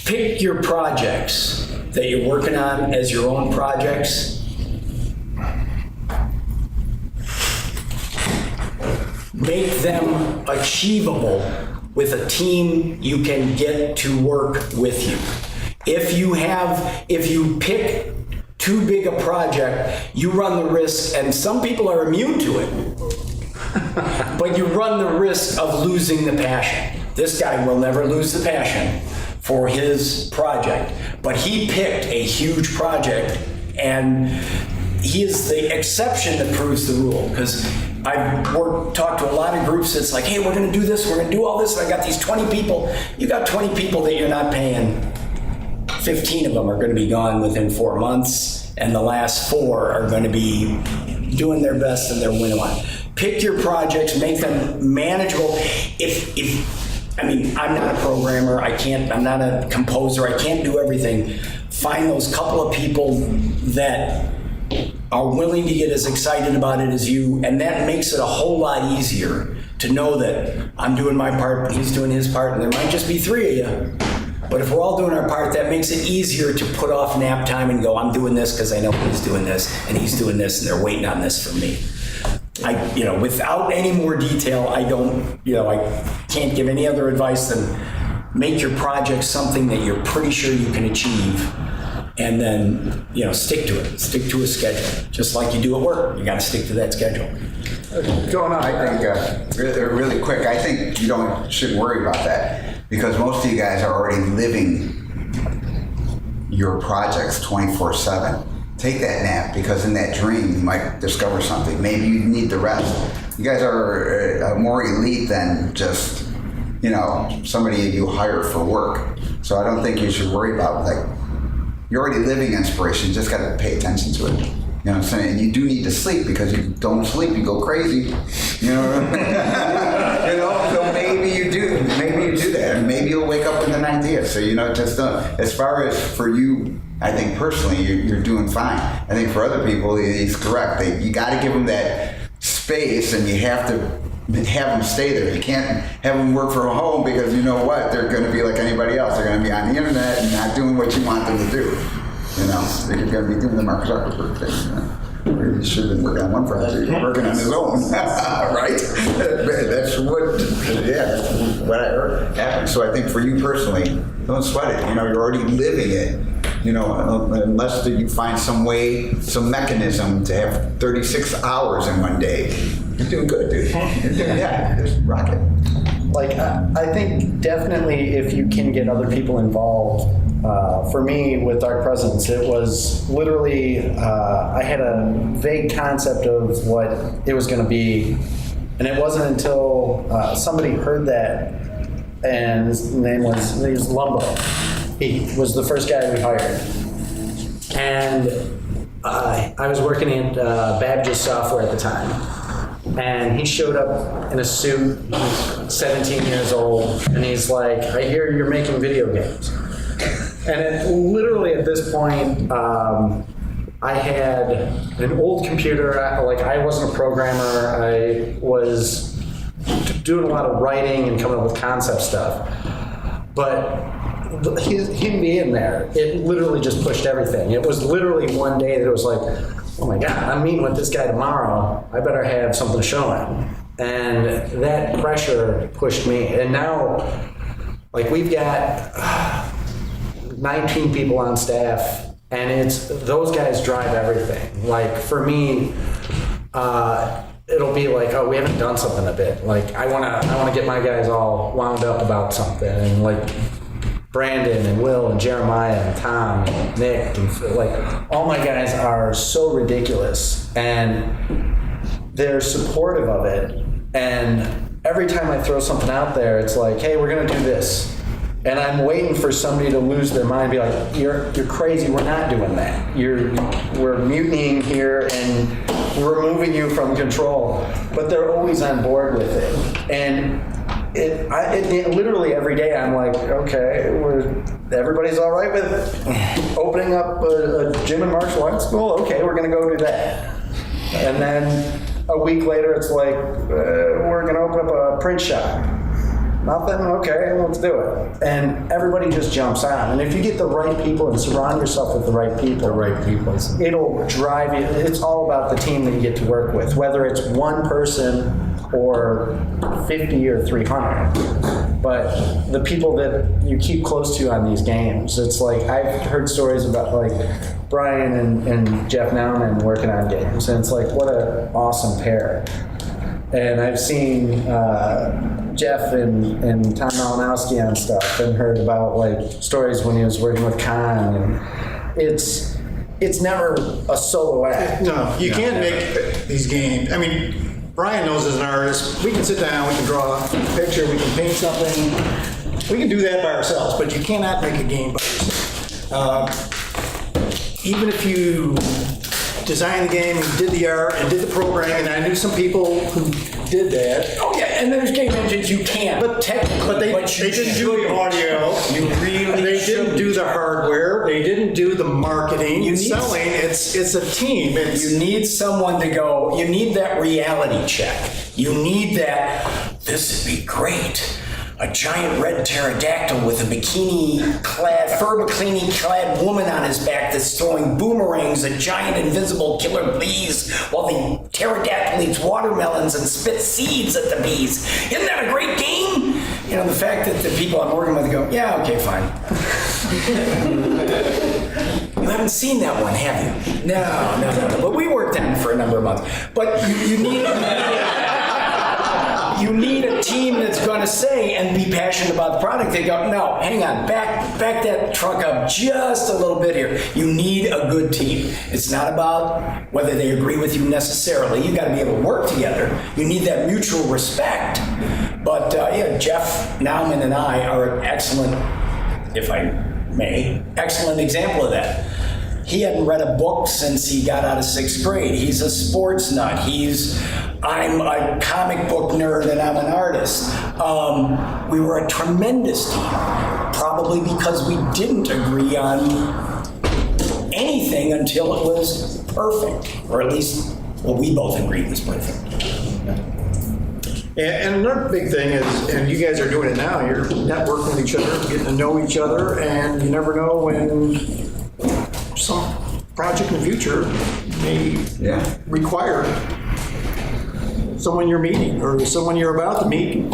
Pick your projects that you're working on as your own projects. Make them achievable with a team you can get to work with you. If you pick too big a project, you run the risk, and some people are immune to it, but you run the risk of losing the passion. This guy will never lose the passion for his project, but he picked a huge project, and he is the exception that proves the rule. Because I've talked to a lot of groups that's like, hey, we're gonna do this, we're gonna do all this, and I got these 20 people. You got 20 people that you're not paying. 15 of them are gonna be gone within 4 months, and the last 4 are gonna be doing their best and they're winning one. Pick your projects, make them manageable. I mean, I'm not a programmer, I'm not a composer, I can't do everything. Find those couple of people that are willing to get as excited about it as you, and that makes it a whole lot easier to know that I'm doing my part, he's doing his part, and there might just be 3 of you. But if we're all doing our part, that makes it easier to put off nap time and go, I'm doing this because I know he's doing this, and he's doing this, and they're waiting on this from me. Without any more detail, I can't give any other advice than make your project something that you're pretty sure you can achieve, and then, stick to it. Stick to a schedule. Just like you do at work, you got to stick to that schedule. Going on, I think, really quick, I think you shouldn't worry about that, because most of you guys are already living your projects 24/7. Take that nap, because in that dream you might discover something. Maybe you need the rest. You guys are more elite than just, somebody you hire for work. So I don't think you should worry about, you're already living inspiration. You just got to pay attention to it. You know what I'm saying? You do need to sleep, because you don't sleep, you go crazy. You know what I mean? So maybe you do that, and maybe you'll wake up with an idea. So just as far as for you, I think personally you're doing fine. I think for other people, he's correct. You got to give them that space, and you have to have them stay there. You can't have them work from home, because you know what? They're going to be like anybody else. They're going to be on the internet and not doing what you want them to do. They're going to be doing the Mark Zuckerberg thing. Or he should have been working on one project, working on his own, right? That's what I heard happen. So I think for you personally, don't sweat it. You're already living it. Unless you find some way, some mechanism to have 36 hours in one day, you're doing good, dude. Just rock it. I think definitely if you can get other people involved. For me, with Dark Presence, it was literally, I had a vague concept of what it was going to be, and it wasn't until somebody heard that, and his name was Lumbo. He was the first guy we hired, and I was working at Babbage's Software at the time, and he showed up in a suit. He's 17 years old, and he's like, I hear you're making video games. And literally at this point, I had an old computer. I wasn't a programmer. I was doing a lot of writing and coming up with concept stuff. But him being there, it literally just pushed everything. It was literally one day that it was like, oh my God, I'm meeting with this guy tomorrow. I better have something to show him. And that pressure pushed me. And now, we've got 19 people on staff, and it's those guys drive everything. For me, it'll be like, oh, we haven't done something a bit. I wanna get my guys all wound up about something, and Brandon and Will and Jeremiah and Tom and Nick and all my guys are so ridiculous, and they're supportive of it. And every time I throw something out there, it's like, hey, we're gonna do this. And I'm waiting for somebody to lose their mind, be like, you're crazy, we're not doing that. We're mutinying here and we're removing you from control. But they're always on board with it. And it literally every day I'm like, okay, everybody's all right with opening up a gym and martial arts school? Okay, we're gonna go do that. And then a week later it's like, we're gonna open up a print shop. Nothing? Okay, let's do it. And everybody just jumps on. And if you get the right people and surround yourself with the right people, it'll drive you. It's all about the team that you get to work with, whether it's one person or 50 or 300. But the people that you keep close to on these games, it's like, I've heard stories about like Brian and Jeff Nauman working on games, and it's like, what an awesome pair. And I've seen Jeff and Tom Malinowski on stuff, and heard about like stories when he was working with Con, and it's never a solo act. No, you can't make these games. I mean, Brian knows as an artist, we can sit down, we can draw a picture, we can paint something. We can do that by ourselves, but you cannot make a game by yourself. Even if you designed the game and did the art and did the programming, and I knew some people who did that. Oh yeah, and there's game engines you can. But technically, They didn't do the audio. They didn't do the hardware. They didn't do the marketing and selling. It's a team. You need someone to go, you need that reality check. You need that, this would be great. A giant red pterodactyl with a fur bikini-clad woman on his back that's throwing boomerangs at giant invisible killer bees while the pterodactyl eats watermelons and spits seeds at the bees. Isn't that a great game? You know, the fact that the people I'm working with go, yeah, okay, fine. You haven't seen that one, have you? No. But we worked on it for a number of months. But you need... You need a team that's going to say and be passionate about the product. They go, no, hang on, back that truck up just a little bit here. You need a good team. It's not about whether they agree with you necessarily. You got to be able to work together. You need that mutual respect. But yeah, Jeff Nauman and I are an excellent, if I may, excellent example of that. He hadn't read a book since he got out of 6th grade. He's a sports nut. I'm a comic book nerd and I'm an artist. We were a tremendous team, probably because we didn't agree on anything until it was perfect, or at least, well, we both agreed it was perfect. And another big thing is, and you guys are doing it now, you're networking with each other, getting to know each other, and you never know when some project in the future may require someone you're meeting or someone you're about to meet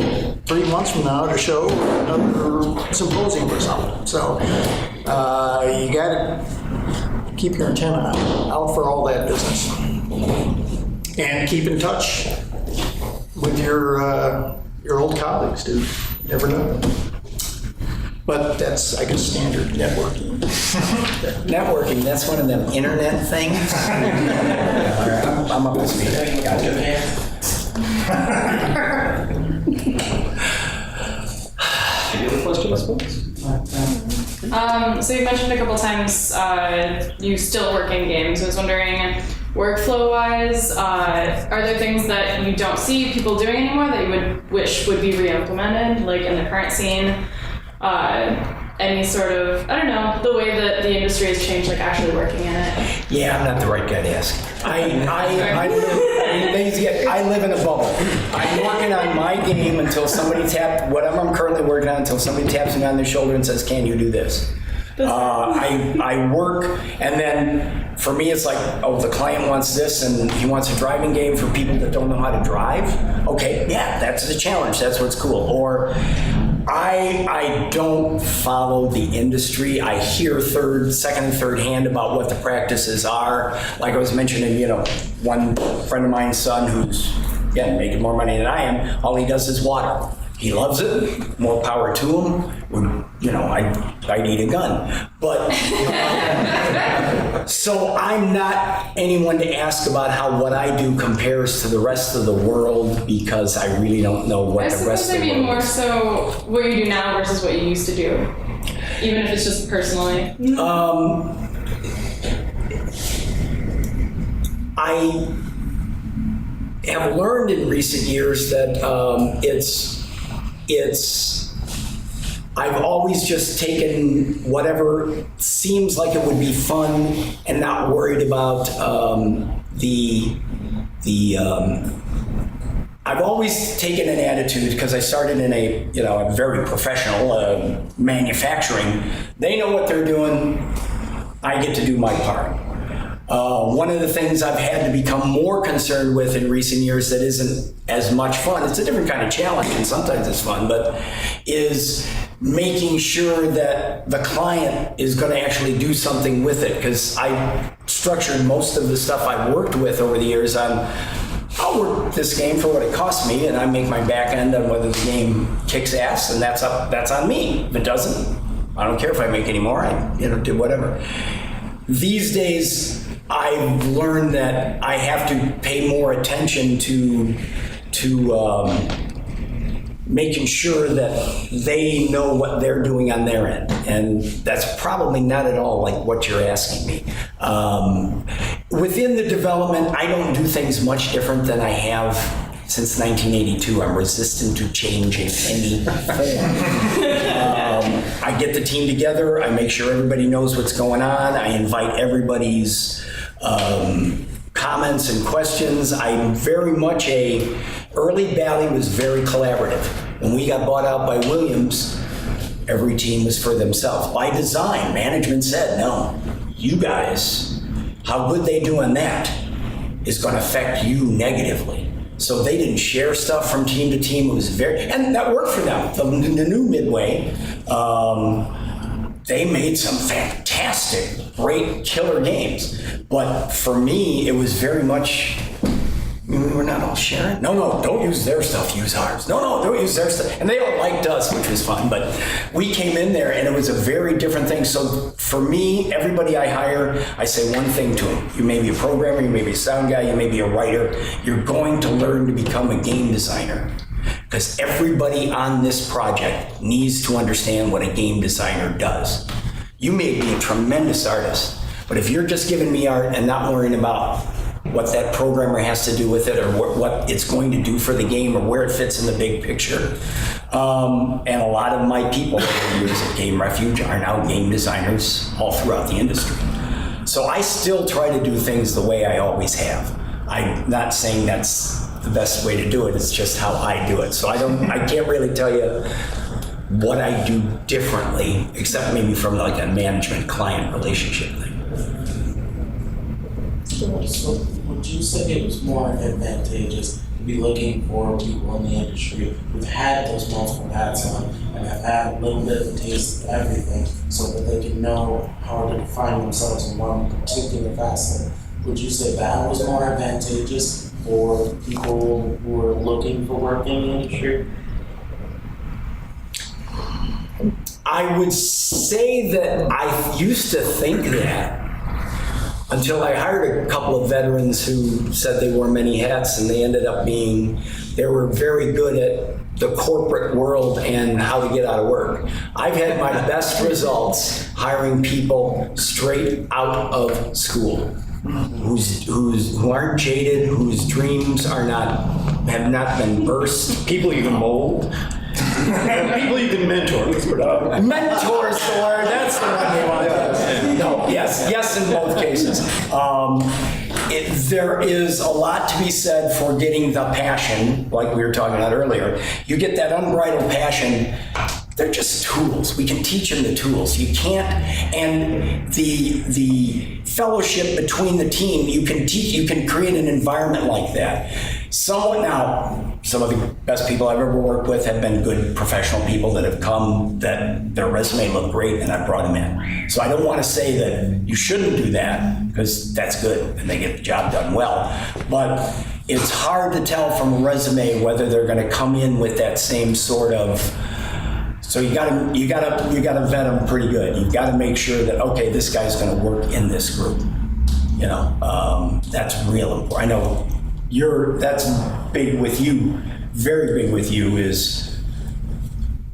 3 months from now to show another symposium or something. So you got to keep your antenna out for all that business and keep in touch with your old colleagues, dude. Never know. But that's, I guess, standard networking. Networking, that's one of them internet things. All right, I'm up to speed. Gotcha. Any other questions, folks? So you mentioned a couple times you still work in games. I was wondering, workflow-wise, are there things that you don't see people doing anymore that you would wish would be re-implemented, like in the current scene? Any sort of, I don't know, the way that the industry has changed, like actually working in it? Yeah, I'm not the right guy to ask. I live in a bubble. I'm working on my game until somebody whatever I'm currently working on, until somebody taps me on their shoulder and says, can you do this? I work, and then for me it's like, oh, the client wants this and he wants a driving game for people that don't know how to drive. Okay, yeah, that's the challenge. That's what's cool. Or I don't follow the industry. I hear second and third hand about what the practices are. Like I was mentioning, one friend of mine's son who's, again, making more money than I am, all he does is water. He loves it. More power to him. I'd eat a gun. But so I'm not anyone to ask about how what I do compares to the rest of the world because I really don't know what the rest of the world is. I mean more so what you do now versus what you used to do, even if it's just personally. I have learned in recent years that I've always just taken whatever seems like it would be fun and not worried about I've always taken an attitude because I started in a very professional manufacturing. They know what they're doing. I get to do my part. One of the things I've had to become more concerned with in recent years that isn't as much fun, it's a different kind of challenge and sometimes it's fun, but is making sure that the client is going to actually do something with it. Because I structured most of the stuff I've worked with over the years on, I'll work this game for what it costs me and I make my back end on whether the game kicks ass, and that's on me. If it doesn't, I don't care if I make any more, I do whatever. These days, I've learned that I have to pay more attention to making sure that they know what they're doing on their end. And that's probably not at all like what you're asking me. Within the development, I don't do things much different than I have since 1982. I'm resistant to change in any form. I get the team together. I make sure everybody knows what's going on. I invite everybody's comments and questions. I'm very much early Bally was very collaborative. When we got bought out by Williams, every team was for themselves. By design, management said, no, you guys, how good they do on that is going to affect you negatively. So they didn't share stuff from team to team. It was and that worked for them. The new Midway, they made some fantastic, great killer games. But for me, it was very much, we're not all sharing. No, don't use their stuff, use ours. No, don't use their stuff. And they all liked us, which was fun. But we came in there and it was a very different thing. So for me, everybody I hire, I say one thing to them. You may be a programmer, you may be a sound guy, you may be a writer. You're going to learn to become a game designer. Because everybody on this project needs to understand what a game designer does. You may be a tremendous artist, but if you're just giving me art and not worrying about what that programmer has to do with it or what it's going to do for the game or where it fits in the big picture. And a lot of my people over the years at Game Refuge are now game designers all throughout the industry. So I still try to do things the way I always have. I'm not saying that's the best way to do it, it's just how I do it. So I can't really tell you what I do differently, except maybe from like a management-client relationship thing. So would you say it was more advantageous to be looking for people in the industry who've had those multiple hats on and have had a little bit of a taste of everything so that they can know how to define themselves in one particular facet? Would you say that was more advantageous for people who are looking for work in the industry? I would say that I used to think that until I hired a couple of veterans who said they wore many hats, and they ended up they were very good at the corporate world and how to get out of work. I've had my best results hiring people straight out of school, who aren't jaded, whose dreams have not been burst. People you can mold. People you can mentor. Mentor's the word. That's the one they want. No, yes, in both cases. There is a lot to be said for getting the passion, like we were talking about earlier. You get that unbridled passion. They're just tools. We can teach them the tools. You can't, and the fellowship between the team, you can create an environment like that. Some of the best people I've ever worked with have been good professional people that have come, that their resume looked great, and I brought them in. So I don't want to say that you shouldn't do that, because that's good, and they get the job done well. But it's hard to tell from a resume whether they're going to come in with that same sort of. So you gotta vet them pretty good. You've got to make sure that, okay, this guy's going to work in this group. You know, that's real important. I know that's big with you. Very big with you is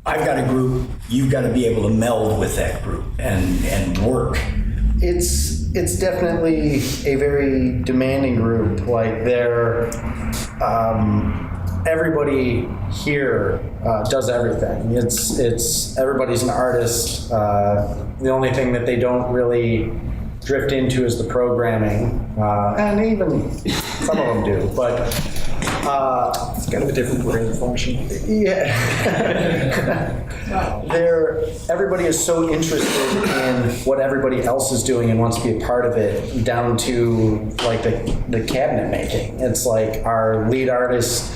I've got a group. You've got to be able to meld with that group and work. It's definitely a very demanding group. Like everybody here does everything. It's everybody's an artist. The only thing that they don't really drift into is the programming, and even some of them do. But It's kind of a different brain function. yeah, everybody is so interested in what everybody else is doing and wants to be a part of it, down to like the cabinet making. It's like our lead artist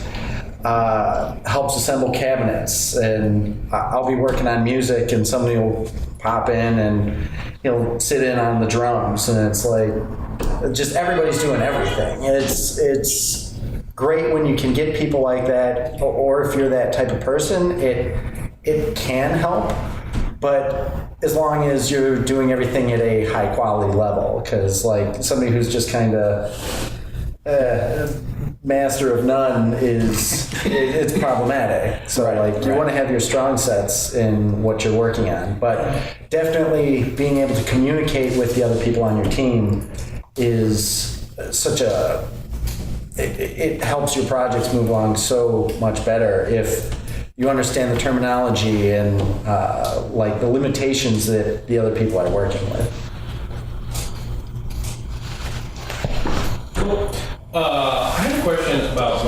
helps assemble cabinets, and I'll be working on music and somebody will pop in and he'll sit in on the drums, and it's like just everybody's doing everything. It's great when you can get people like that, or if you're that type of person, it can help, but as long as you're doing everything at a high quality level, because like somebody who's just kind of master of none it's problematic. So like you want to have your strong sets in what you're working on, but definitely being able to communicate with the other people on your team is such a it helps your projects move along so much better if you understand the terminology and like the limitations that the other people are working with. I have a question about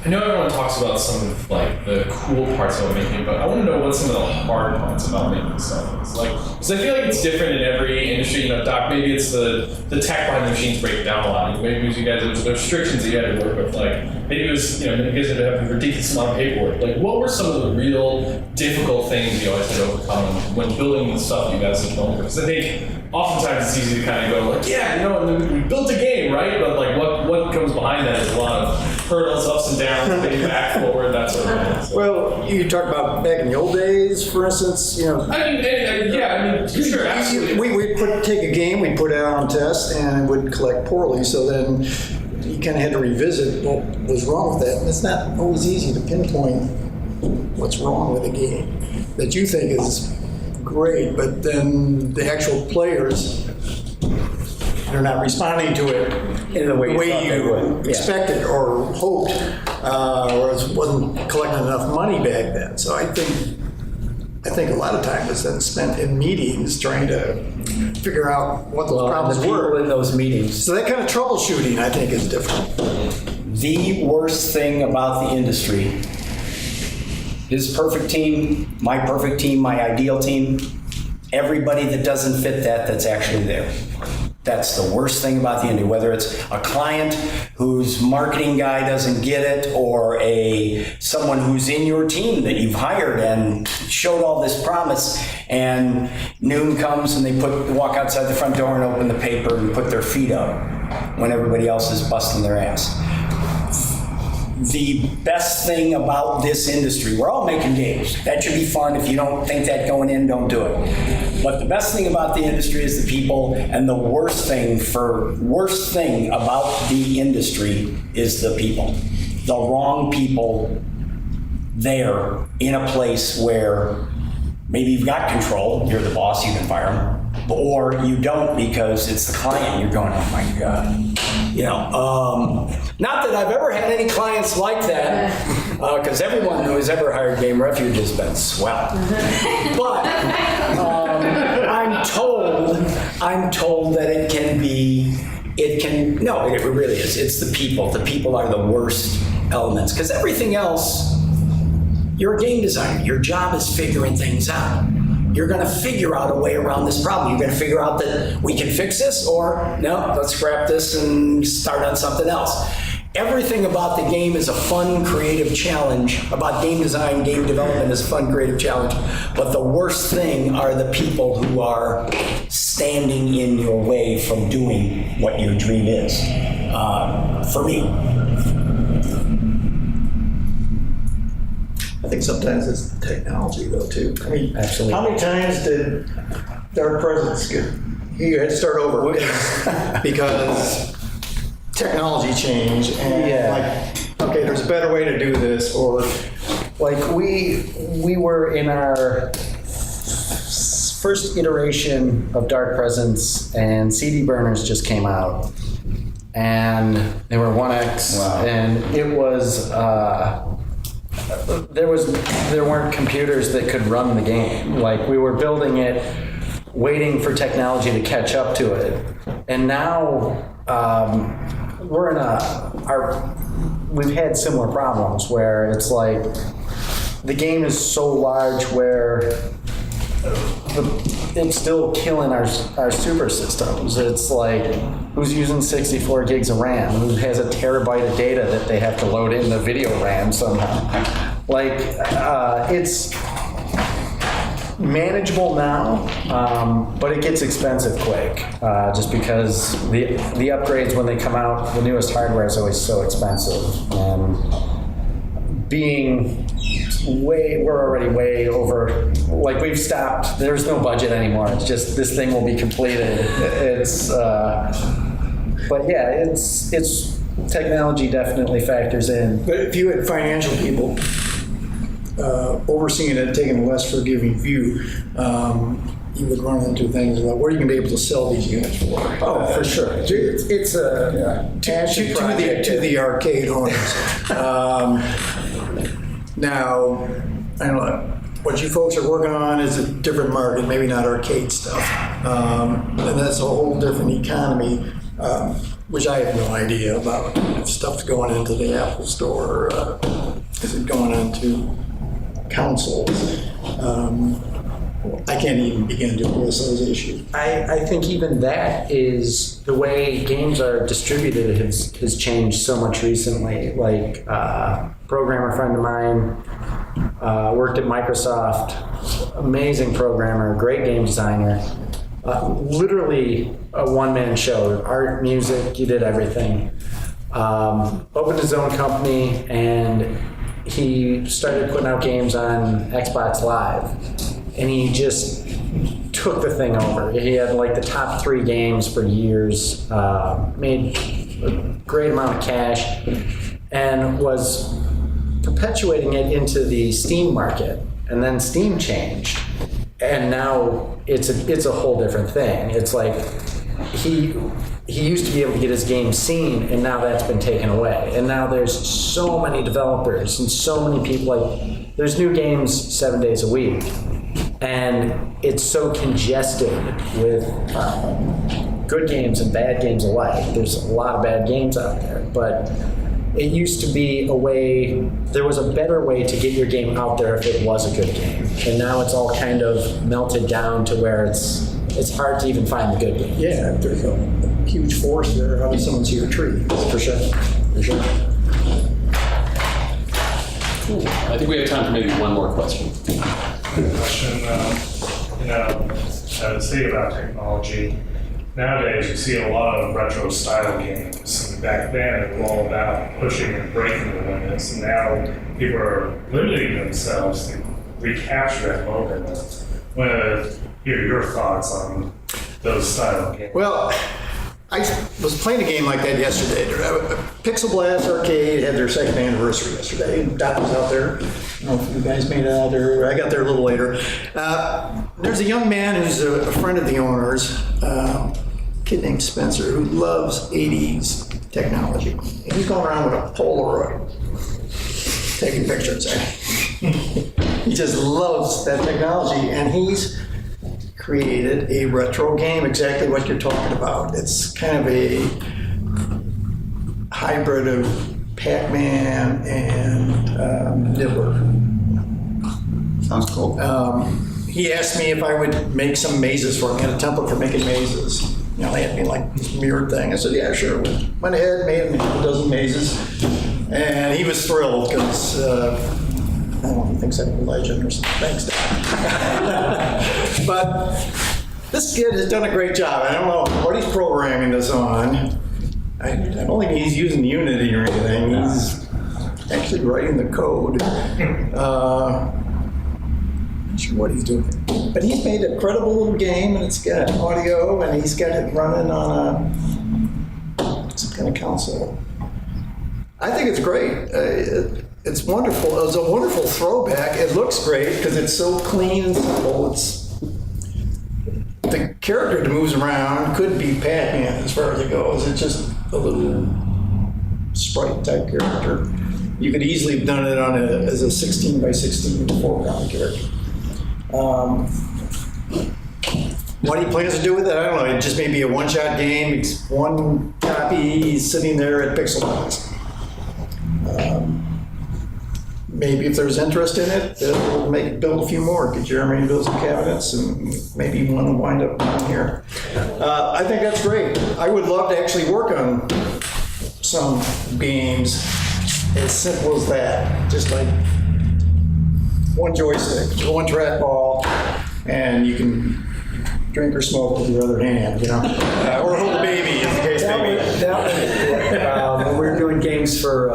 I know everyone talks about some of the cool parts about making it, but I want to know what some of the hard parts about making stuff is. Because I feel like it's different in every industry. Doc, maybe it's the tech behind the machines break down a lot. Maybe it was you guys, it was the restrictions that you had to work with. Maybe it was, you guys had to have a ridiculous amount of paperwork. What were some of the real difficult things you always had to overcome when building the stuff you guys have done? Because I think oftentimes it's easy to kind of go we built a game, right? But what comes behind that is a lot of hurdles, ups and downs, maybe back, forward, that sort of thing. So. Well, you talk about back in the old days, for instance, sure, absolutely. We take a game, we put it out on test, and it would collect poorly, so then you kind of had to revisit what was wrong with that. And it's not always easy to pinpoint what's wrong with a game that you think is great, but then the actual players, they're not responding to it in the way you expected or hoped, or it wasn't collecting enough money back then. So I think a lot of time was then spent in meetings trying to figure out what those problems were in those meetings. So that kind of troubleshooting, I think, is different. The worst thing about the industry, his perfect team, my ideal team, everybody that doesn't fit that's actually there. That's the worst thing about the industry, whether it's a client whose marketing guy doesn't get it, or someone who's in your team that you've hired and showed all this promise, and noon comes and they walk outside the front door and open the paper and put their feet up when everybody else is busting their ass. The best thing about this industry, we're all making games. That should be fun. If you don't think that going in, don't do it. But the best thing about the industry is the people, and the worst thing about the industry is the people. The wrong people there in a place where maybe you've got control, you're the boss, you can fire them, or you don't because it's the client. You're going, oh my God. Not that I've ever had any clients like that, because everyone who has ever hired Game Refuge has been swell. But I'm told that it really is. It's the people. The people are the worst elements, because everything else, you're a game designer. Your job is figuring things out. You're going to figure out a way around this problem. You're going to figure out that we can fix this, or no, let's scrap this and start on something else. Everything about the game is a fun, creative challenge. About game design, game development is a fun, creative challenge. But the worst thing are the people who are standing in your way from doing what your dream is, for me. I think sometimes it's the technology though too. I mean, Absolutely. how many times did Dark Presence get, you had to start over because technology changed and like, okay, there's a better way to do this, or Like we were in our first iteration of Dark Presence, and CD burners just came out, and they were 1X, and it was there weren't computers that could run the game. Like we were building it, waiting for technology to catch up to it, and now we're in we've had similar problems where it's like the game is so large where it's still killing our super systems. It's like, who's using 64 gigs of RAM? Who has a terabyte of data that they have to load in the video RAM somehow? Like, it's manageable now, but it gets expensive quick, just because the upgrades when they come out, the newest hardware is always so expensive, and we're already way over, like we've stopped, there's no budget anymore, it's just this thing will be completed. It's but yeah, it's technology definitely factors in. but if you had financial people overseeing it, taking a less forgiving view, you would run into things like, what are you going to be able to sell these units for? Oh, for sure. It's a passion project. To the arcade owners. Now, I don't know, what you folks are working on is a different market, maybe not arcade stuff. And that's a whole different economy, which I have no idea about. If stuff's going into the Apple Store, is it going into consoles? I can't even begin to address those issues. I think even that is the way games are distributed has changed so much recently. Like a programmer friend of mine worked at Microsoft, amazing programmer, great game designer, literally a one-man show, art, music, he did everything. Opened his own company, and he started putting out games on Xbox Live. And he just took the thing over. He had like the top 3 games for years, made a great amount of cash, and was perpetuating it into the Steam market. And then Steam changed, and now it's a whole different thing. It's like he used to be able to get his game seen, and now that's been taken away. And now there's so many developers and so many people. Like there's new games 7 days a week. And it's so congested with good games and bad games alike. There's a lot of bad games out there, but it used to be there was a better way to get your game out there if it was a good game. And now it's all kind of melted down to where it's hard to even find the good game. Yeah, if there's a huge force there, how does someone see a tree? For sure. For sure. Cool. I think we have time for maybe one more question. Question, speaking about technology, nowadays you see a lot of retro style games. And back then it was all about pushing and breaking the limits, and now people are limiting themselves to recapture that moment. I want to hear your thoughts on those style games. Well, I was playing a game like that yesterday. Pixel Blast Arcade had their second anniversary yesterday. Doc was out there. I don't know if you guys made it out there. I got there a little later. There's a young man who's a friend of the owners, a kid named Spencer, who loves 80s technology. And he's going around with a Polaroid, taking pictures. He just loves that technology, and he's created a retro game, exactly what you're talking about. It's kind of a hybrid of Pac-Man and Nibbler. Sounds cool. He asked me if I would make some mazes for him. He had a template for making mazes. You know, they had me like this mirrored thing. I said, yeah, sure. Went ahead, made him a dozen mazes. And he was thrilled because I don't know, he thinks I'm a legend or something. Thanks, Dad. But This kid has done a great job. I don't know what he's programming this on. I don't think he's using Unity or anything. He's actually writing the code. Not sure what he's doing. But he's made a credible little game, and it's got audio, and he's got it running on some kind of console. I think it's great. It's wonderful. It's a wonderful throwback. It looks great because it's so clean and simple. The character that moves around could be Pac-Man as far as it goes. It's just a little sprite type character. You could easily have done it on as a 16 by 16 foreground character. What he plans to do with it, I don't know. It just may be a one-shot game. It's one copy sitting there at Pixelbox. Maybe if there's interest in it, they'll build a few more. Get Jeremy to build some cabinets, and maybe one will wind up down here. I think that's great. I would love to actually work on some games as simple as that. Just like one joystick, one trackball, and you can drink or smoke with your other hand, you know, or hold a baby, as the case may be. When we were doing games for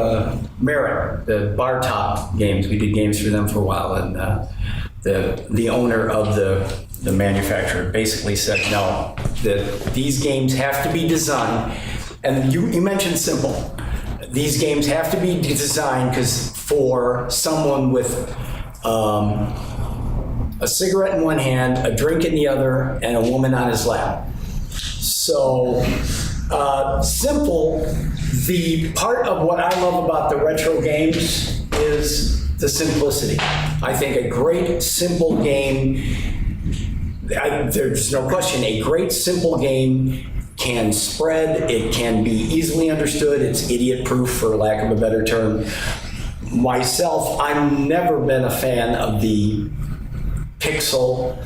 Merritt, the bar top games, we did games for them for a while, and the owner of the manufacturer basically said, no, that these games have to be designed, and you mentioned simple. These games have to be designed because for someone with a cigarette in one hand, a drink in the other, and a woman on his lap. So simple. The part of what I love about the retro games is the simplicity. I think a great simple game, there's no question, a great simple game can spread, it can be easily understood, it's idiot-proof for lack of a better term. Myself, I've never been a fan of the pixel,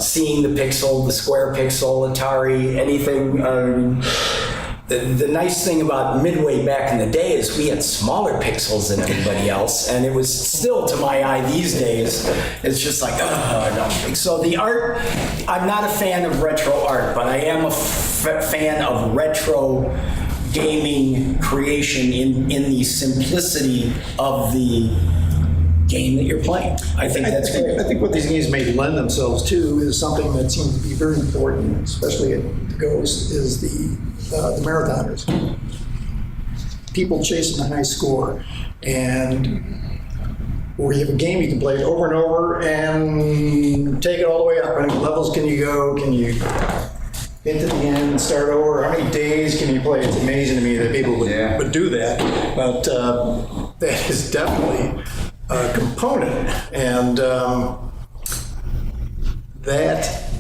seeing the pixel, the square pixel, Atari, anything. The nice thing about Midway back in the day is we had smaller pixels than anybody else, and it was still, to my eye these days, it's just like, I don't think. So the art, I'm not a fan of retro art, but I am a fan of retro gaming creation in the simplicity of the game that you're playing. I think that's great. I think what these games may lend themselves to is something that seems to be very important, especially at Ghost, is the marathoners. People chasing a high score, and where you have a game you can play it over and over and take it all the way up. How many levels can you go? Can you get to the end and start over? How many days can you play? It's amazing to me that people would do that. But that is definitely a component, and that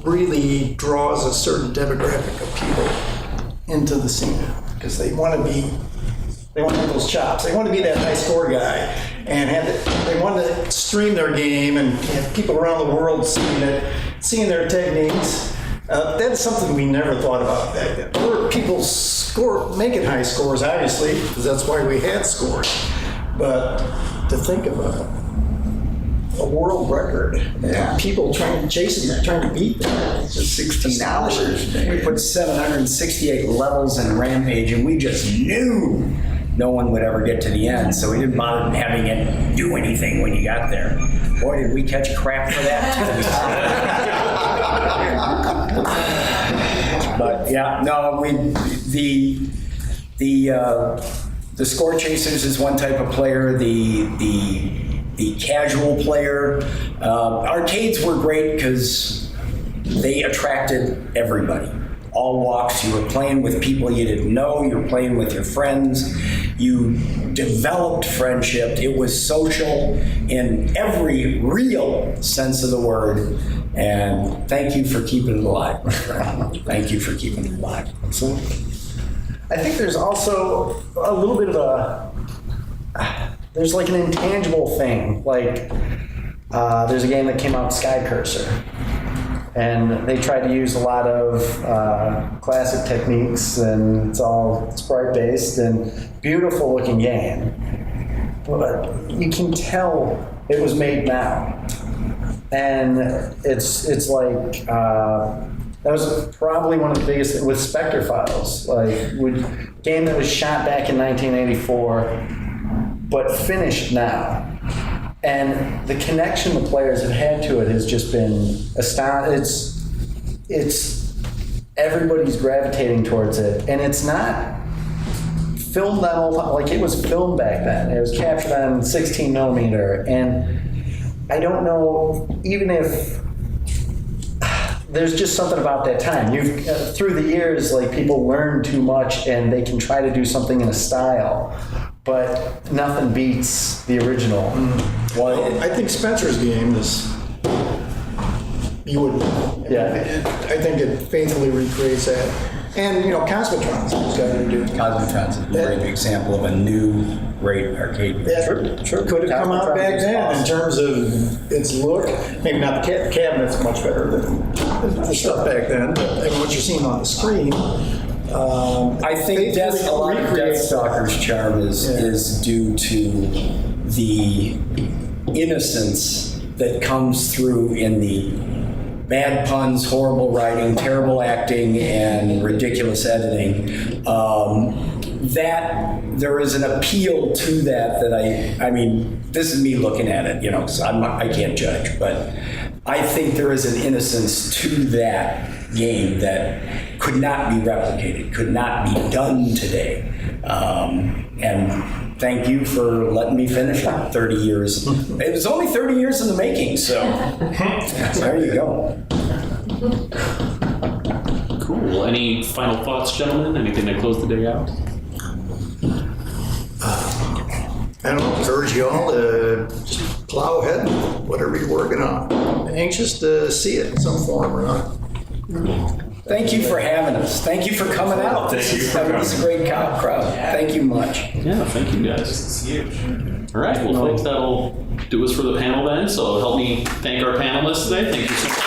really draws a certain demographic of people into the scene because they want to have those chops. They want to be that high score guy, and they want to stream their game and have people around the world seeing it, seeing their techniques. That is something we never thought about back then. There were people making high scores, obviously, because that's why we had scores. But to think of a world record, people chasing that, trying to beat that, it's just 16 hours. We put 768 levels in Rampage, and we just knew no one would ever get to the end, so we didn't bother having it do anything when you got there. Boy, did we catch crap for that. But yeah, no, the score chasers is one type of player. The casual player. Arcades were great because they attracted everybody. All walks. You were playing with people you didn't know. You were playing with your friends. You developed friendship. It was social in every real sense of the word. And thank you for keeping it alive, my friend. Thank you for keeping it alive. Absolutely. I think there's also a little bit of there's like an intangible thing. Like there's a game that came out, Sky Cursor, and they tried to use a lot of classic techniques, and it's all sprite based and beautiful looking game. But you can tell it was made now. And it's like, that was probably one of the biggest with Spectre Files, game that was shot back in 1984, but finished now. And the connection the players have had to it has just been astounding. It's everybody's gravitating towards it, and it's not filmed on old, it was filmed back then. It was captured on 16 millimeter, and I don't know even if there's just something about that time. You've through the years, people learn too much, and they can try to do something in a style, but nothing beats the original. Well, I think Spencer's game is, you would, I think it faithfully recreates that. And, Cosmotrons has got to do. Cosmotrons is a great example of a new, great arcade game. Yeah, could have come out back then in terms of its look. Maybe not the cabinet's much better than the stuff back then, but what you're seeing on the screen. I think a lot of Deathstalker's charm is due to the innocence that comes through in the bad puns, horrible writing, terrible acting, and ridiculous editing. That there is an appeal to that I mean, this is me looking at it, because I can't judge, but I think there is an innocence to that game that could not be replicated, could not be done today. And thank you for letting me finish it. 30 years. It was only 30 years in the making, so there you go. Cool. Any final thoughts, gentlemen? Anything to close the day out? I don't know, urge you all to just plow ahead, whatever you're working on. Anxious to see it in some form or not. Thank you for having us. Thank you for coming out. This is a great crowd. Thank you much. Yeah, thank you guys. This is huge. All right, well, folks, that'll do us for the panel then. So help me thank our panelists today. Thank you so much.